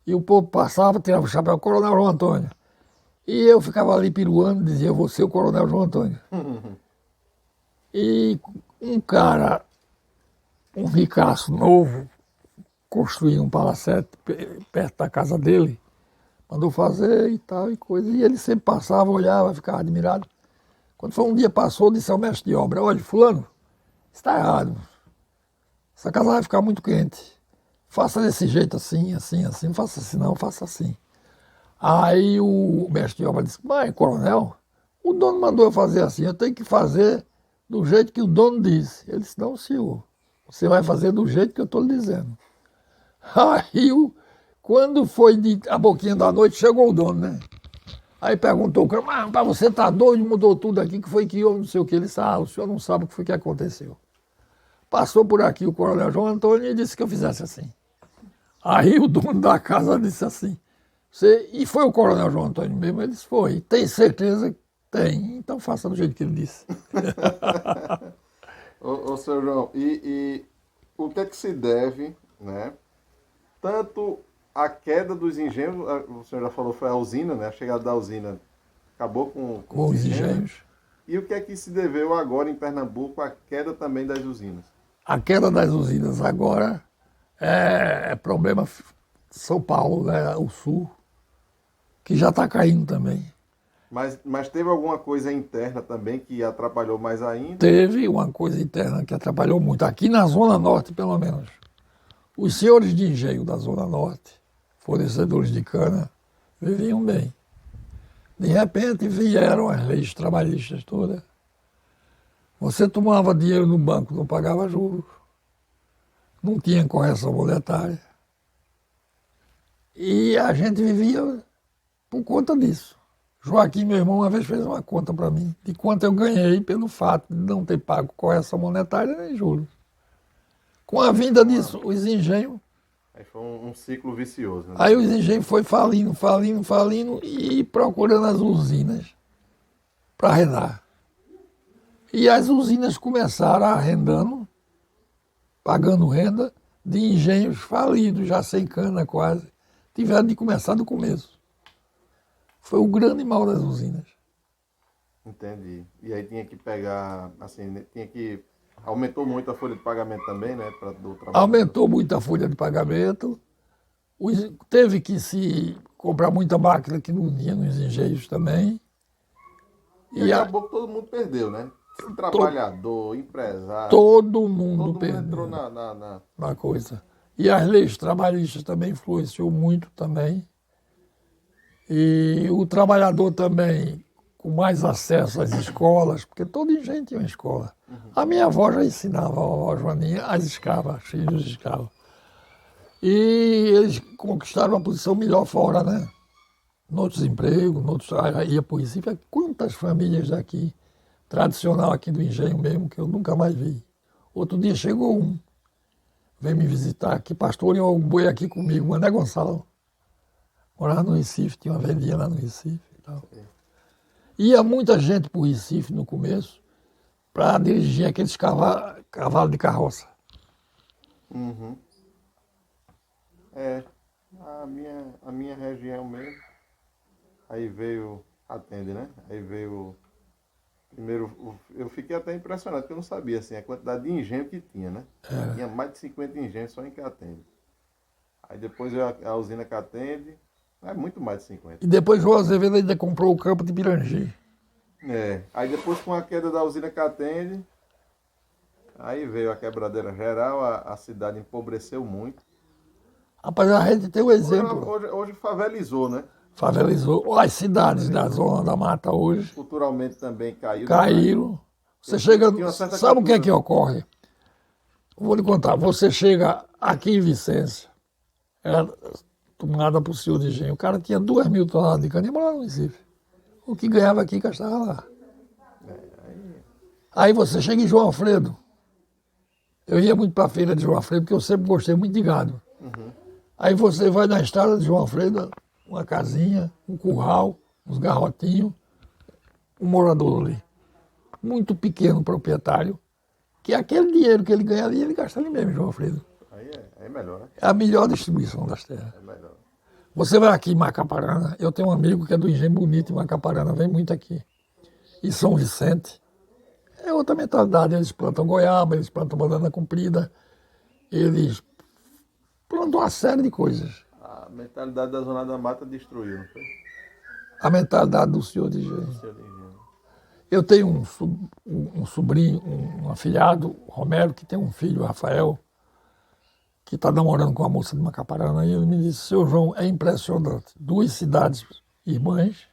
e o povo passava, tirava o chapéu, Coronel João Antônio. E eu ficava ali piruando, dizia, eu vou ser o Coronel João Antônio. E um cara, um ricaço novo, construiu um palacete perto da casa dele, mandou fazer e tal e coisa. E ele sempre passava, olhava, ficava admirado. Quando foi um dia passou, disse ao mestre de obra, olha, fulano, está errado. Essa casa vai ficar muito quente. Faça desse jeito assim, assim, assim. Não faça assim não, faça assim. Aí o mestre de obra disse, mas coronel, o dono mandou eu fazer assim, eu tenho que fazer do jeito que o dono disse. Ele disse, não, senhor, você vai fazer do jeito que eu estou lhe dizendo. Aí, quando foi a boquinha da noite, chegou o dono, né? Aí perguntou o cara, mas você tá doido, mudou tudo aqui, que foi que houve, não sei o que. Ele disse, o senhor não sabe o que foi que aconteceu. Passou por aqui o coronel João Antônio e disse que eu fizesse assim. Aí o dono da casa disse assim, e foi o coronel João Antônio mesmo? Ele disse, foi. Tem certeza? Tem. Então faça do jeito que ele disse. Ô, seu João, e o que é que se deve, né? Tanto a queda dos engenhos, o senhor já falou, foi a usina, né? A chegada da usina acabou com Os engenhos. E o que é que se deveu agora em Pernambuco a queda também das usinas? A queda das usinas agora é problema de São Paulo, né? O Sul, que já está caindo também. Mas teve alguma coisa interna também que atrapalhou mais ainda? Teve uma coisa interna que atrapalhou muito, aqui na Zona Norte, pelo menos. Os senhores de engenho da Zona Norte, fornecedores de cana, viviam bem. De repente vieram as leis trabalhistas todas. Você tomava dinheiro no banco, não pagava juros. não tinha correção monetária. E a gente vivia por conta disso. Joaquim, meu irmão, uma vez fez uma conta para mim de quanto eu ganhei pelo fato de não ter pago correção monetária nem juros. Com a vinda disso, os engenhos. Aí foi um ciclo vicioso, né? Aí os engenhos foi falindo e procurando as usinas para arrendar. E as usinas começaram arrendando, pagando renda de engenhos falidos, já sem cana quase. Tiveram de começar do começo. Foi o grande mal das usinas. Entendi. E aí tinha que pegar, assim, né, tinha que... Aumentou muito a folha de pagamento também, né? Do trabalho. Aumentou muito a folha de pagamento. Teve que se comprar muita máquina que não tinha nos engenhos também. E acabou que todo mundo perdeu, né? Trabalhador, empresário. Todo mundo perdeu. Entrou na coisa. E as leis trabalhistas também influenciou muito também. E o trabalhador também, com mais acesso às escolas, porque todo engenho tinha uma escola. A minha avó já ensinava, a vovó Joaninha, as escravas, filhos de escravos. E eles conquistaram uma posição melhor fora, né? Noutros empregos, ia para o Recife. Quantas famílias daqui, tradicional aqui do engenho mesmo, que eu nunca mais vi. Outro dia chegou um, veio me visitar, que pastoreou um boi aqui comigo, Mané Gonçalo. Morava no Recife, tinha uma vendinha lá no Recife e tal. Ia muita gente para o Recife no começo para dirigir aqueles cavalos de carroça. Uhum. A minha região mesmo, aí veio, atende, né? Aí veio, primeiro, eu fiquei até impressionado, porque eu não sabia, assim, a quantidade de engenho que tinha, né? Tinha mais de 50 engenhos só em Catende. Aí depois veio a usina Catende, é muito mais de 50. E depois João Azevedo ainda comprou o campo de Pirangi. Aí depois com a queda da usina Catende, aí veio a quebradeira geral, a cidade empobreceu muito. Rapaz, a gente tem um exemplo. Hoje favelizou, né? Favelizou. As cidades da Zona da Mata hoje Culturalmente também caiu. caíram. Você chega. Sabe o que é que ocorre? Vou lhe contar. Você chega aqui em Vicência, era tomada por senhor de engenho. O cara tinha 2.000 toneladas de cana e morava no Recife. O que ganhava aqui gastava lá. Aí você chega em João Alfredo. Eu ia muito para a feira de João Alfredo, porque eu sempre gostei muito de gado. Aí você vai na estrada de João Alfredo, uma casinha, um curral, uns garrotinhos, um morador ali. Muito pequeno proprietário, que aquele dinheiro que ele ganha ali, ele gasta ali mesmo, João Alfredo. Aí é melhor, né? É a melhor distribuição das terras. É melhor. Você vai aqui em Macaparana, eu tenho um amigo que é do Engenho Bonito em Macaparana, vem muito aqui. E São Vicente, é outra mentalidade, eles plantam goiaba, eles plantam banana comprida, eles plantam uma série de coisas. A mentalidade da Zona da Mata destruiu, não foi? A mentalidade do senhor de engenho. Seu de engenho. Eu tenho um sobrinho, um afilhado, Romero, que tem um filho, Rafael, que está namorando com uma moça de Macaparana, e ele me disse: seu João, é impressionante, 2 cidades irmãs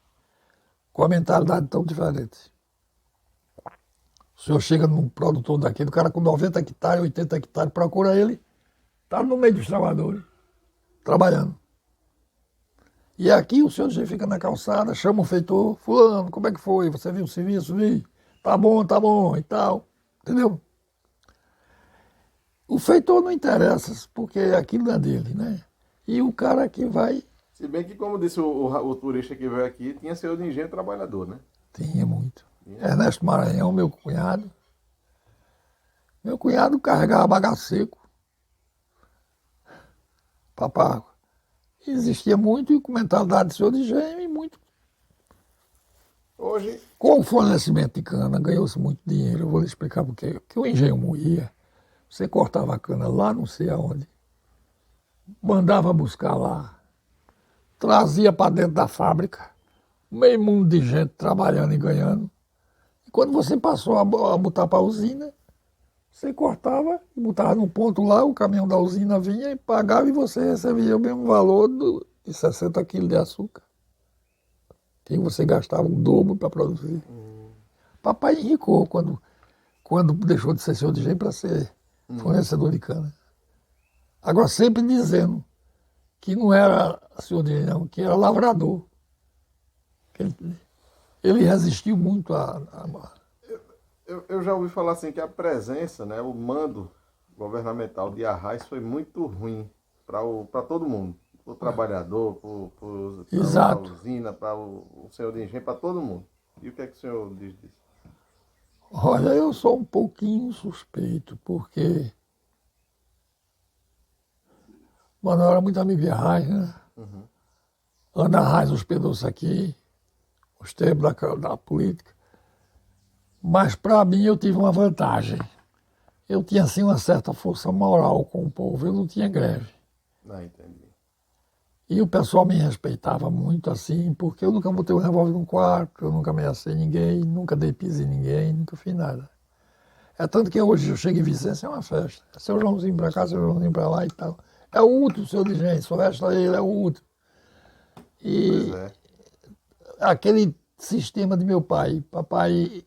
com a mentalidade tão diferente. O senhor chega num produtor daquele, o cara com 90 hectares, 80 hectares, procura ele, está no meio dos trabalhadores, trabalhando. E aqui o senhor já fica na calçada, chama o feitor: fulano, como é que foi? Você viu o serviço? Vi. Tá bom, e tal. Entendeu? O feitor não interessa, porque aquilo não é dele, né? E o cara que vai... Se bem que, como disse o turista que veio aqui, tinha seu de engenho trabalhador, né? Tinha muito. Ernesto Maranhão, meu cunhado. Meu cunhado carregava bagaço seco. Papá. Existia muito, e com mentalidade de senhor de engenho, e muito. Hoje, Com o fornecimento de cana, ganhou-se muito dinheiro. Eu vou lhe explicar por quê. Porque o engenho moía, você cortava a cana lá não sei aonde, mandava buscar lá, trazia para dentro da fábrica, meio mundo de gente trabalhando e ganhando. E quando você passou a botar para a usina, você cortava e botava num ponto lá, o caminhão da usina vinha e pagava, e você recebia o mesmo valor de 60 quilos de açúcar. Que você gastava o dobro para produzir. Papai enricou quando deixou de ser senhor de engenho para ser fornecedor de cana. Agora, sempre dizendo que não era senhor de engenho, não, que era lavrador. Ele resistiu muito Eu já ouvi falar assim que a presença, né, o mando governamental de Arraes foi muito ruim para todo mundo. Para o trabalhador, para a Exato. usina, para o senhor de engenho, para todo mundo. E o que é que o senhor diz disso? Olha, eu sou um pouquinho suspeito, porque mano, eu era muito amigo de Arraes, né? Ana Arraes hospedou-se aqui, os tempos da política. Mas para mim eu tive uma vantagem. Eu tinha assim uma certa força moral com o povo, eu não tinha greve. Não, entendi. E o pessoal me respeitava muito assim, porque eu nunca botei um revólver no quarto, eu nunca ameacei ninguém, nunca dei piso em ninguém, nunca fiz nada. É tanto que hoje eu chego em Vicência, é uma festa. É seu Joãozinho para cá, seu Joãozinho para lá e tal. É o último, seu de gente, só resta ele, é o último. Pois E é. aquele sistema de meu pai, papai,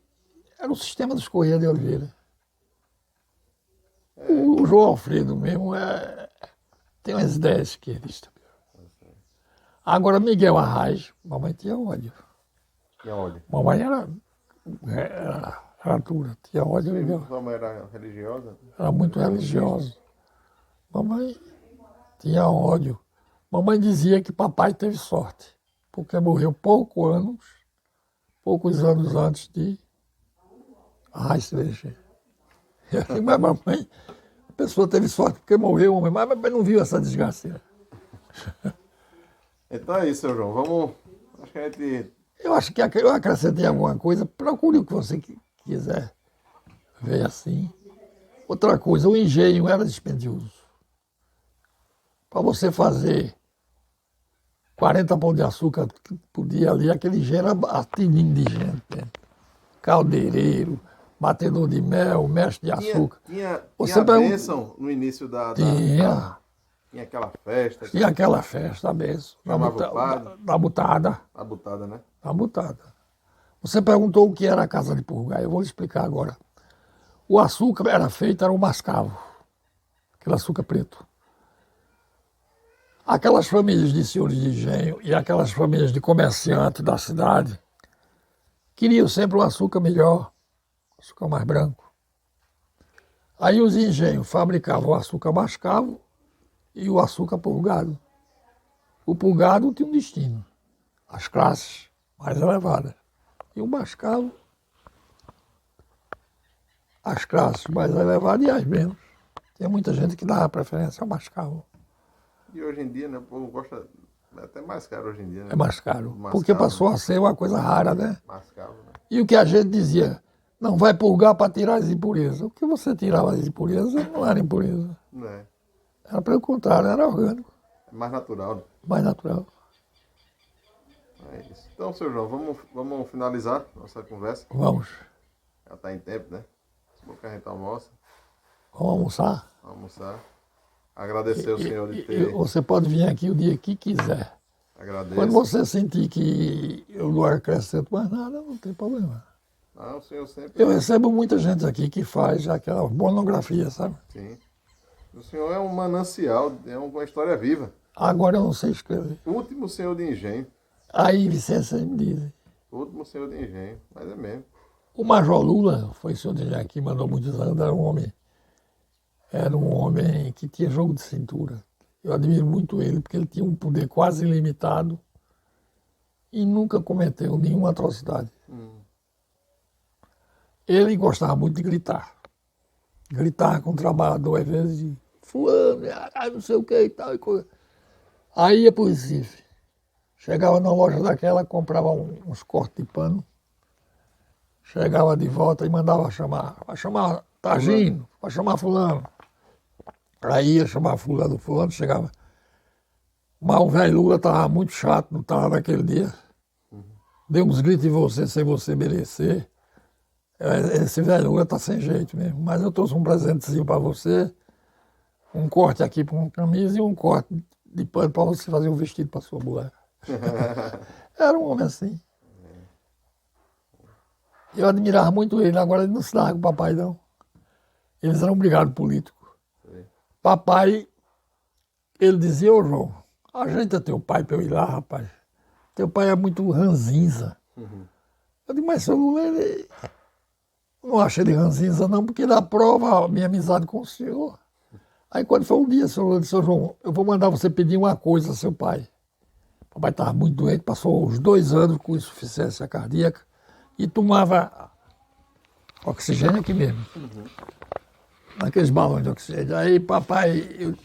era o sistema dos Correia de Oliveira. O João Alfredo mesmo tem umas ideias esquerdistas. Agora, Miguel Arraes, mamãe tinha ódio. Tinha ódio. Mamãe era dura, tinha ódio. Miguel. Sua mãe era religiosa? Era muito religiosa. Mamãe tinha ódio. Mamãe dizia que papai teve sorte, porque morreu poucos anos antes de Arraes se eleger. Mas mamãe, a pessoa teve sorte porque morreu, mas não viu essa desgraça. Então é isso, seu João. Vamos. Acho que a gente. Eu acho que eu acrescentei alguma coisa. Procure o que você quiser ver assim. Outra coisa, o engenho era dispendioso. Para você fazer 40 pão de açúcar por dia ali, aquele engenho era batidinho de gente. Né? Caldeireiro, batedor de mel, mestre de açúcar. Tinha Você a bênção no início tinha aquela festa. Tinha aquela festa, a benção. Chamava o padre. Da butada. A butada, né? A butada. Você perguntou o que era a casa de purgar. Eu vou lhe explicar agora. O açúcar era feito, era o mascavo. Aquele açúcar preto. Aquelas famílias de senhores de engenho e aquelas famílias de comerciantes da cidade queriam sempre um açúcar melhor, açúcar mais branco. Aí os engenhos fabricavam o açúcar mascavo e o açúcar purgado. O purgado tinha um destino, as classes mais elevadas. E o mascavo, as classes mais elevadas e as menos. Tem muita gente que dá preferência ao mascavo. E hoje em dia, né, o povo gosta. É até mais caro hoje em dia, né? É mais caro, Mascavo, porque passou a ser uma coisa rara, né? Mascavo, né? E o que a gente dizia, não vai purgar para tirar as impurezas. O que você tirava as impurezas não era impureza. Não é? Era pelo contrário, era orgânico, É mais natural, né? mais natural. É isso. Então, seu João, vamos finalizar nossa conversa. Vamos, Já está em tempo, né? Se que a gente almoça, vamos almoçar. almoçar. Agradecer ao senhor de ter. Você pode vir aqui o dia que quiser. Agradeço. Quando você sentir que eu não acrescento mais nada, não tem problema. Ah, o senhor sempre. Eu recebo muita gente aqui que faz aquela monografia, sabe? Sim. O senhor é um manancial, é uma história viva. Agora eu não sei escrever. O último senhor de engenho. Aí, Vicência, me diz. O último senhor de engenho. Mas é mesmo. O Major Lula, foi senhor de aqui, mandou muitos anos, era um homem que tinha jogo de cintura. Eu admiro muito ele, porque ele tinha um poder quase ilimitado e nunca cometeu nenhuma atrocidade. Ele gostava muito de gritar. Gritar com o trabalhador, às vezes, de fulano, não sei o que e tal. E coisa. Aí ia para o Recife. Chegava na loja daquela, comprava uns cortes de pano. Chegava de volta e mandava chamar. Vai chamar Targino, vai chamar fulano. Aí ia chamar fulano, chegava. Mas o velho Lula estava muito chato, não estava naquele dia. Deu uns gritos em você sem você merecer. Esse velho Lula está sem jeito mesmo. Mas eu trouxe um presentezinho para você. Um corte aqui para uma camisa e um corte de pano para você fazer um vestido para sua mulher. Era um homem assim. Eu admirava muito ele, agora ele não se dava com o papai, não. Eles eram brigados políticos. Papai ele dizia, ô João, ajeita teu pai para eu ir lá, rapaz. Teu pai é muito ranzinza. Eu digo, mas seu Lula, ele... não acho ele ranzinza não, porque ele aprova a minha amizade com o senhor. Aí quando foi um dia, seu Lula disse, ô João, eu vou mandar você pedir uma coisa ao seu pai. O papai estava muito doente, passou uns 2 anos com insuficiência cardíaca e tomava oxigênio aqui mesmo. Naqueles balões de oxigênio. Aí, papai,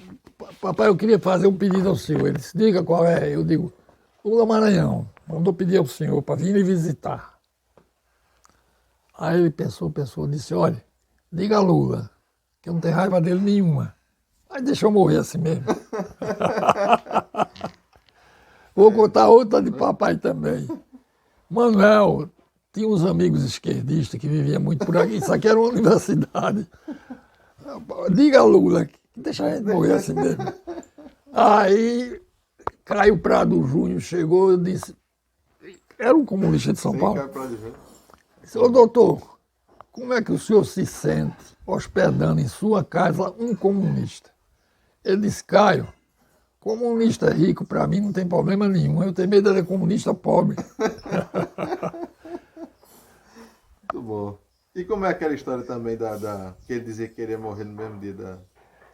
eu queria fazer um pedido ao senhor. Ele disse, diga qual é. Eu digo, Lula Maranhão, mandou pedir ao senhor para vir me visitar. Aí ele pensou, disse, olha, diga a Lula, que eu não tenho raiva dele nenhuma. Aí deixa eu morrer assim mesmo. Vou contar outra de papai também. Manuel tinha uns amigos esquerdistas que viviam muito por aqui. Isso aqui era uma universidade. Diga a Lula, que deixa a gente morrer assim mesmo. Aí Caio Prado Júnior chegou e disse, era um comunista de São Paulo. Disse, ô doutor, como é que o senhor se sente hospedando em sua casa um comunista? Ele disse, Caio, comunista rico para mim não tem problema nenhum, eu tenho medo de comunista pobre. Muito bom. E como é aquela história também que ele dizia que queria morrer no mesmo dia da...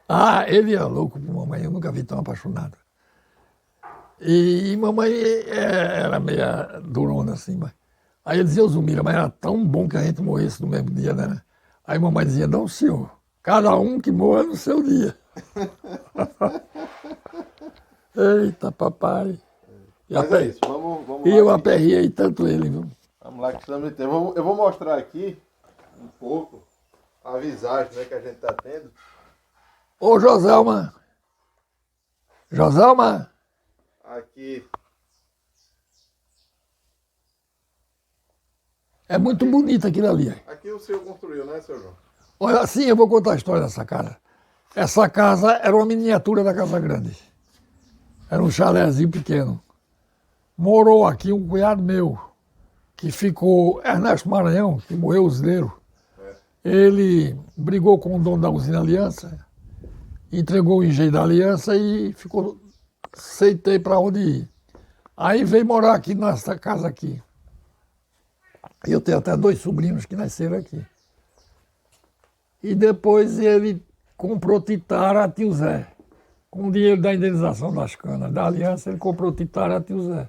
Ah, ele era louco por mamãe, eu nunca vi tão apaixonado. E mamãe era meia durona assim, mas... Aí ele dizia, ô Zumira, mas era tão bom que a gente morresse no mesmo dia, né? Aí mamãe dizia, não senhor, cada um que morra no seu dia. Eita, papai. Mas é isso, vamos E lá. eu aperriei tanto ele, viu? Vamos lá que estamos em tempo. Eu vou mostrar aqui um pouco a visagem, né, que a gente está tendo. Ô Joselma. Joselma. Aqui. É muito bonito aquilo ali. Aqui o senhor construiu, né, seu João? Olha, sim, eu vou contar a história dessa casa. Essa casa era uma miniatura da Casa Grande. Era um chalézinho pequeno. Morou aqui um cunhado meu, que ficou, Ernesto Maranhão, que morreu usineiro. Ele brigou com o dono da usina Aliança, entregou o engenho da Aliança e ficou, aceitei para onde ir. Aí veio morar aqui nessa casa aqui. Eu tenho até 2 sobrinhos que nasceram aqui. E depois ele comprou Titara a tio Zé. Com o dinheiro da indenização das canas da Aliança, ele comprou Titara a tio Zé.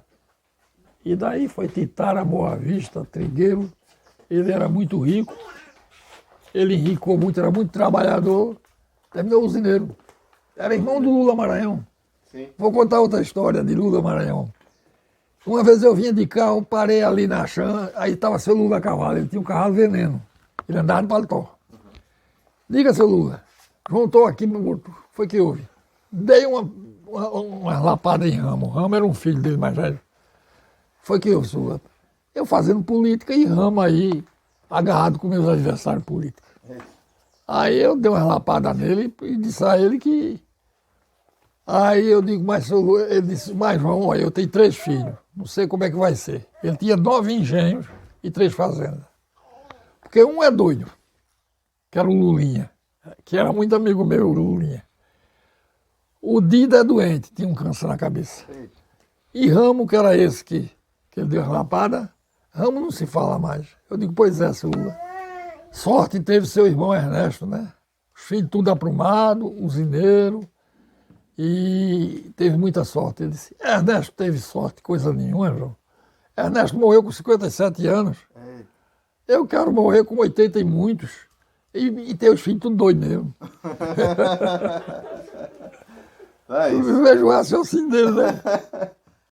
E daí foi Titara, Boa Vista, Trigueiro. Ele era muito rico. Ele enricou muito, era muito trabalhador. Terminou usineiro. Era irmão do Lula Maranhão. Sim. Vou contar outra história de Lula Maranhão. Uma vez eu vinha de carro, parei ali na chã, aí estava seu Lula a cavalo, ele tinha um cavalo veneno. Ele andava de paletó. Diga, seu Lula, juntou aqui morto. Foi que houve. Dei uma lapada em Ramo. Ramo era um filho dele mais velho. Foi que houve, seu Lula. Eu fazendo política e Ramo aí, agarrado com meus adversários políticos. Aí eu dei uma lapada nele e disse a ele que... Aí eu digo, mas seu Lula, ele disse, mas João, olha, eu tenho 3 filhos, não sei como é que vai ser. Ele tinha 9 engenhos e 3 fazendas. Porque um é doido, que era o Lulinha, que era muito amigo meu, o Lulinha. O Dida é doente, tinha um câncer na cabeça. E Ramo, que era esse que ele deu uma lapada, Ramo não se fala mais. Eu digo, pois é, seu Lula. Sorte teve seu irmão Ernesto, né? Os filhos tudo aprumado, usineiro. E teve muita sorte. Ele disse, Ernesto teve sorte, coisa nenhuma, João. Ernesto morreu com 57 anos. Eu quero morrer com 80 e muitos. E ter os filhos tudo doido mesmo. É isso. Eu vejo o raciocínio dele, né?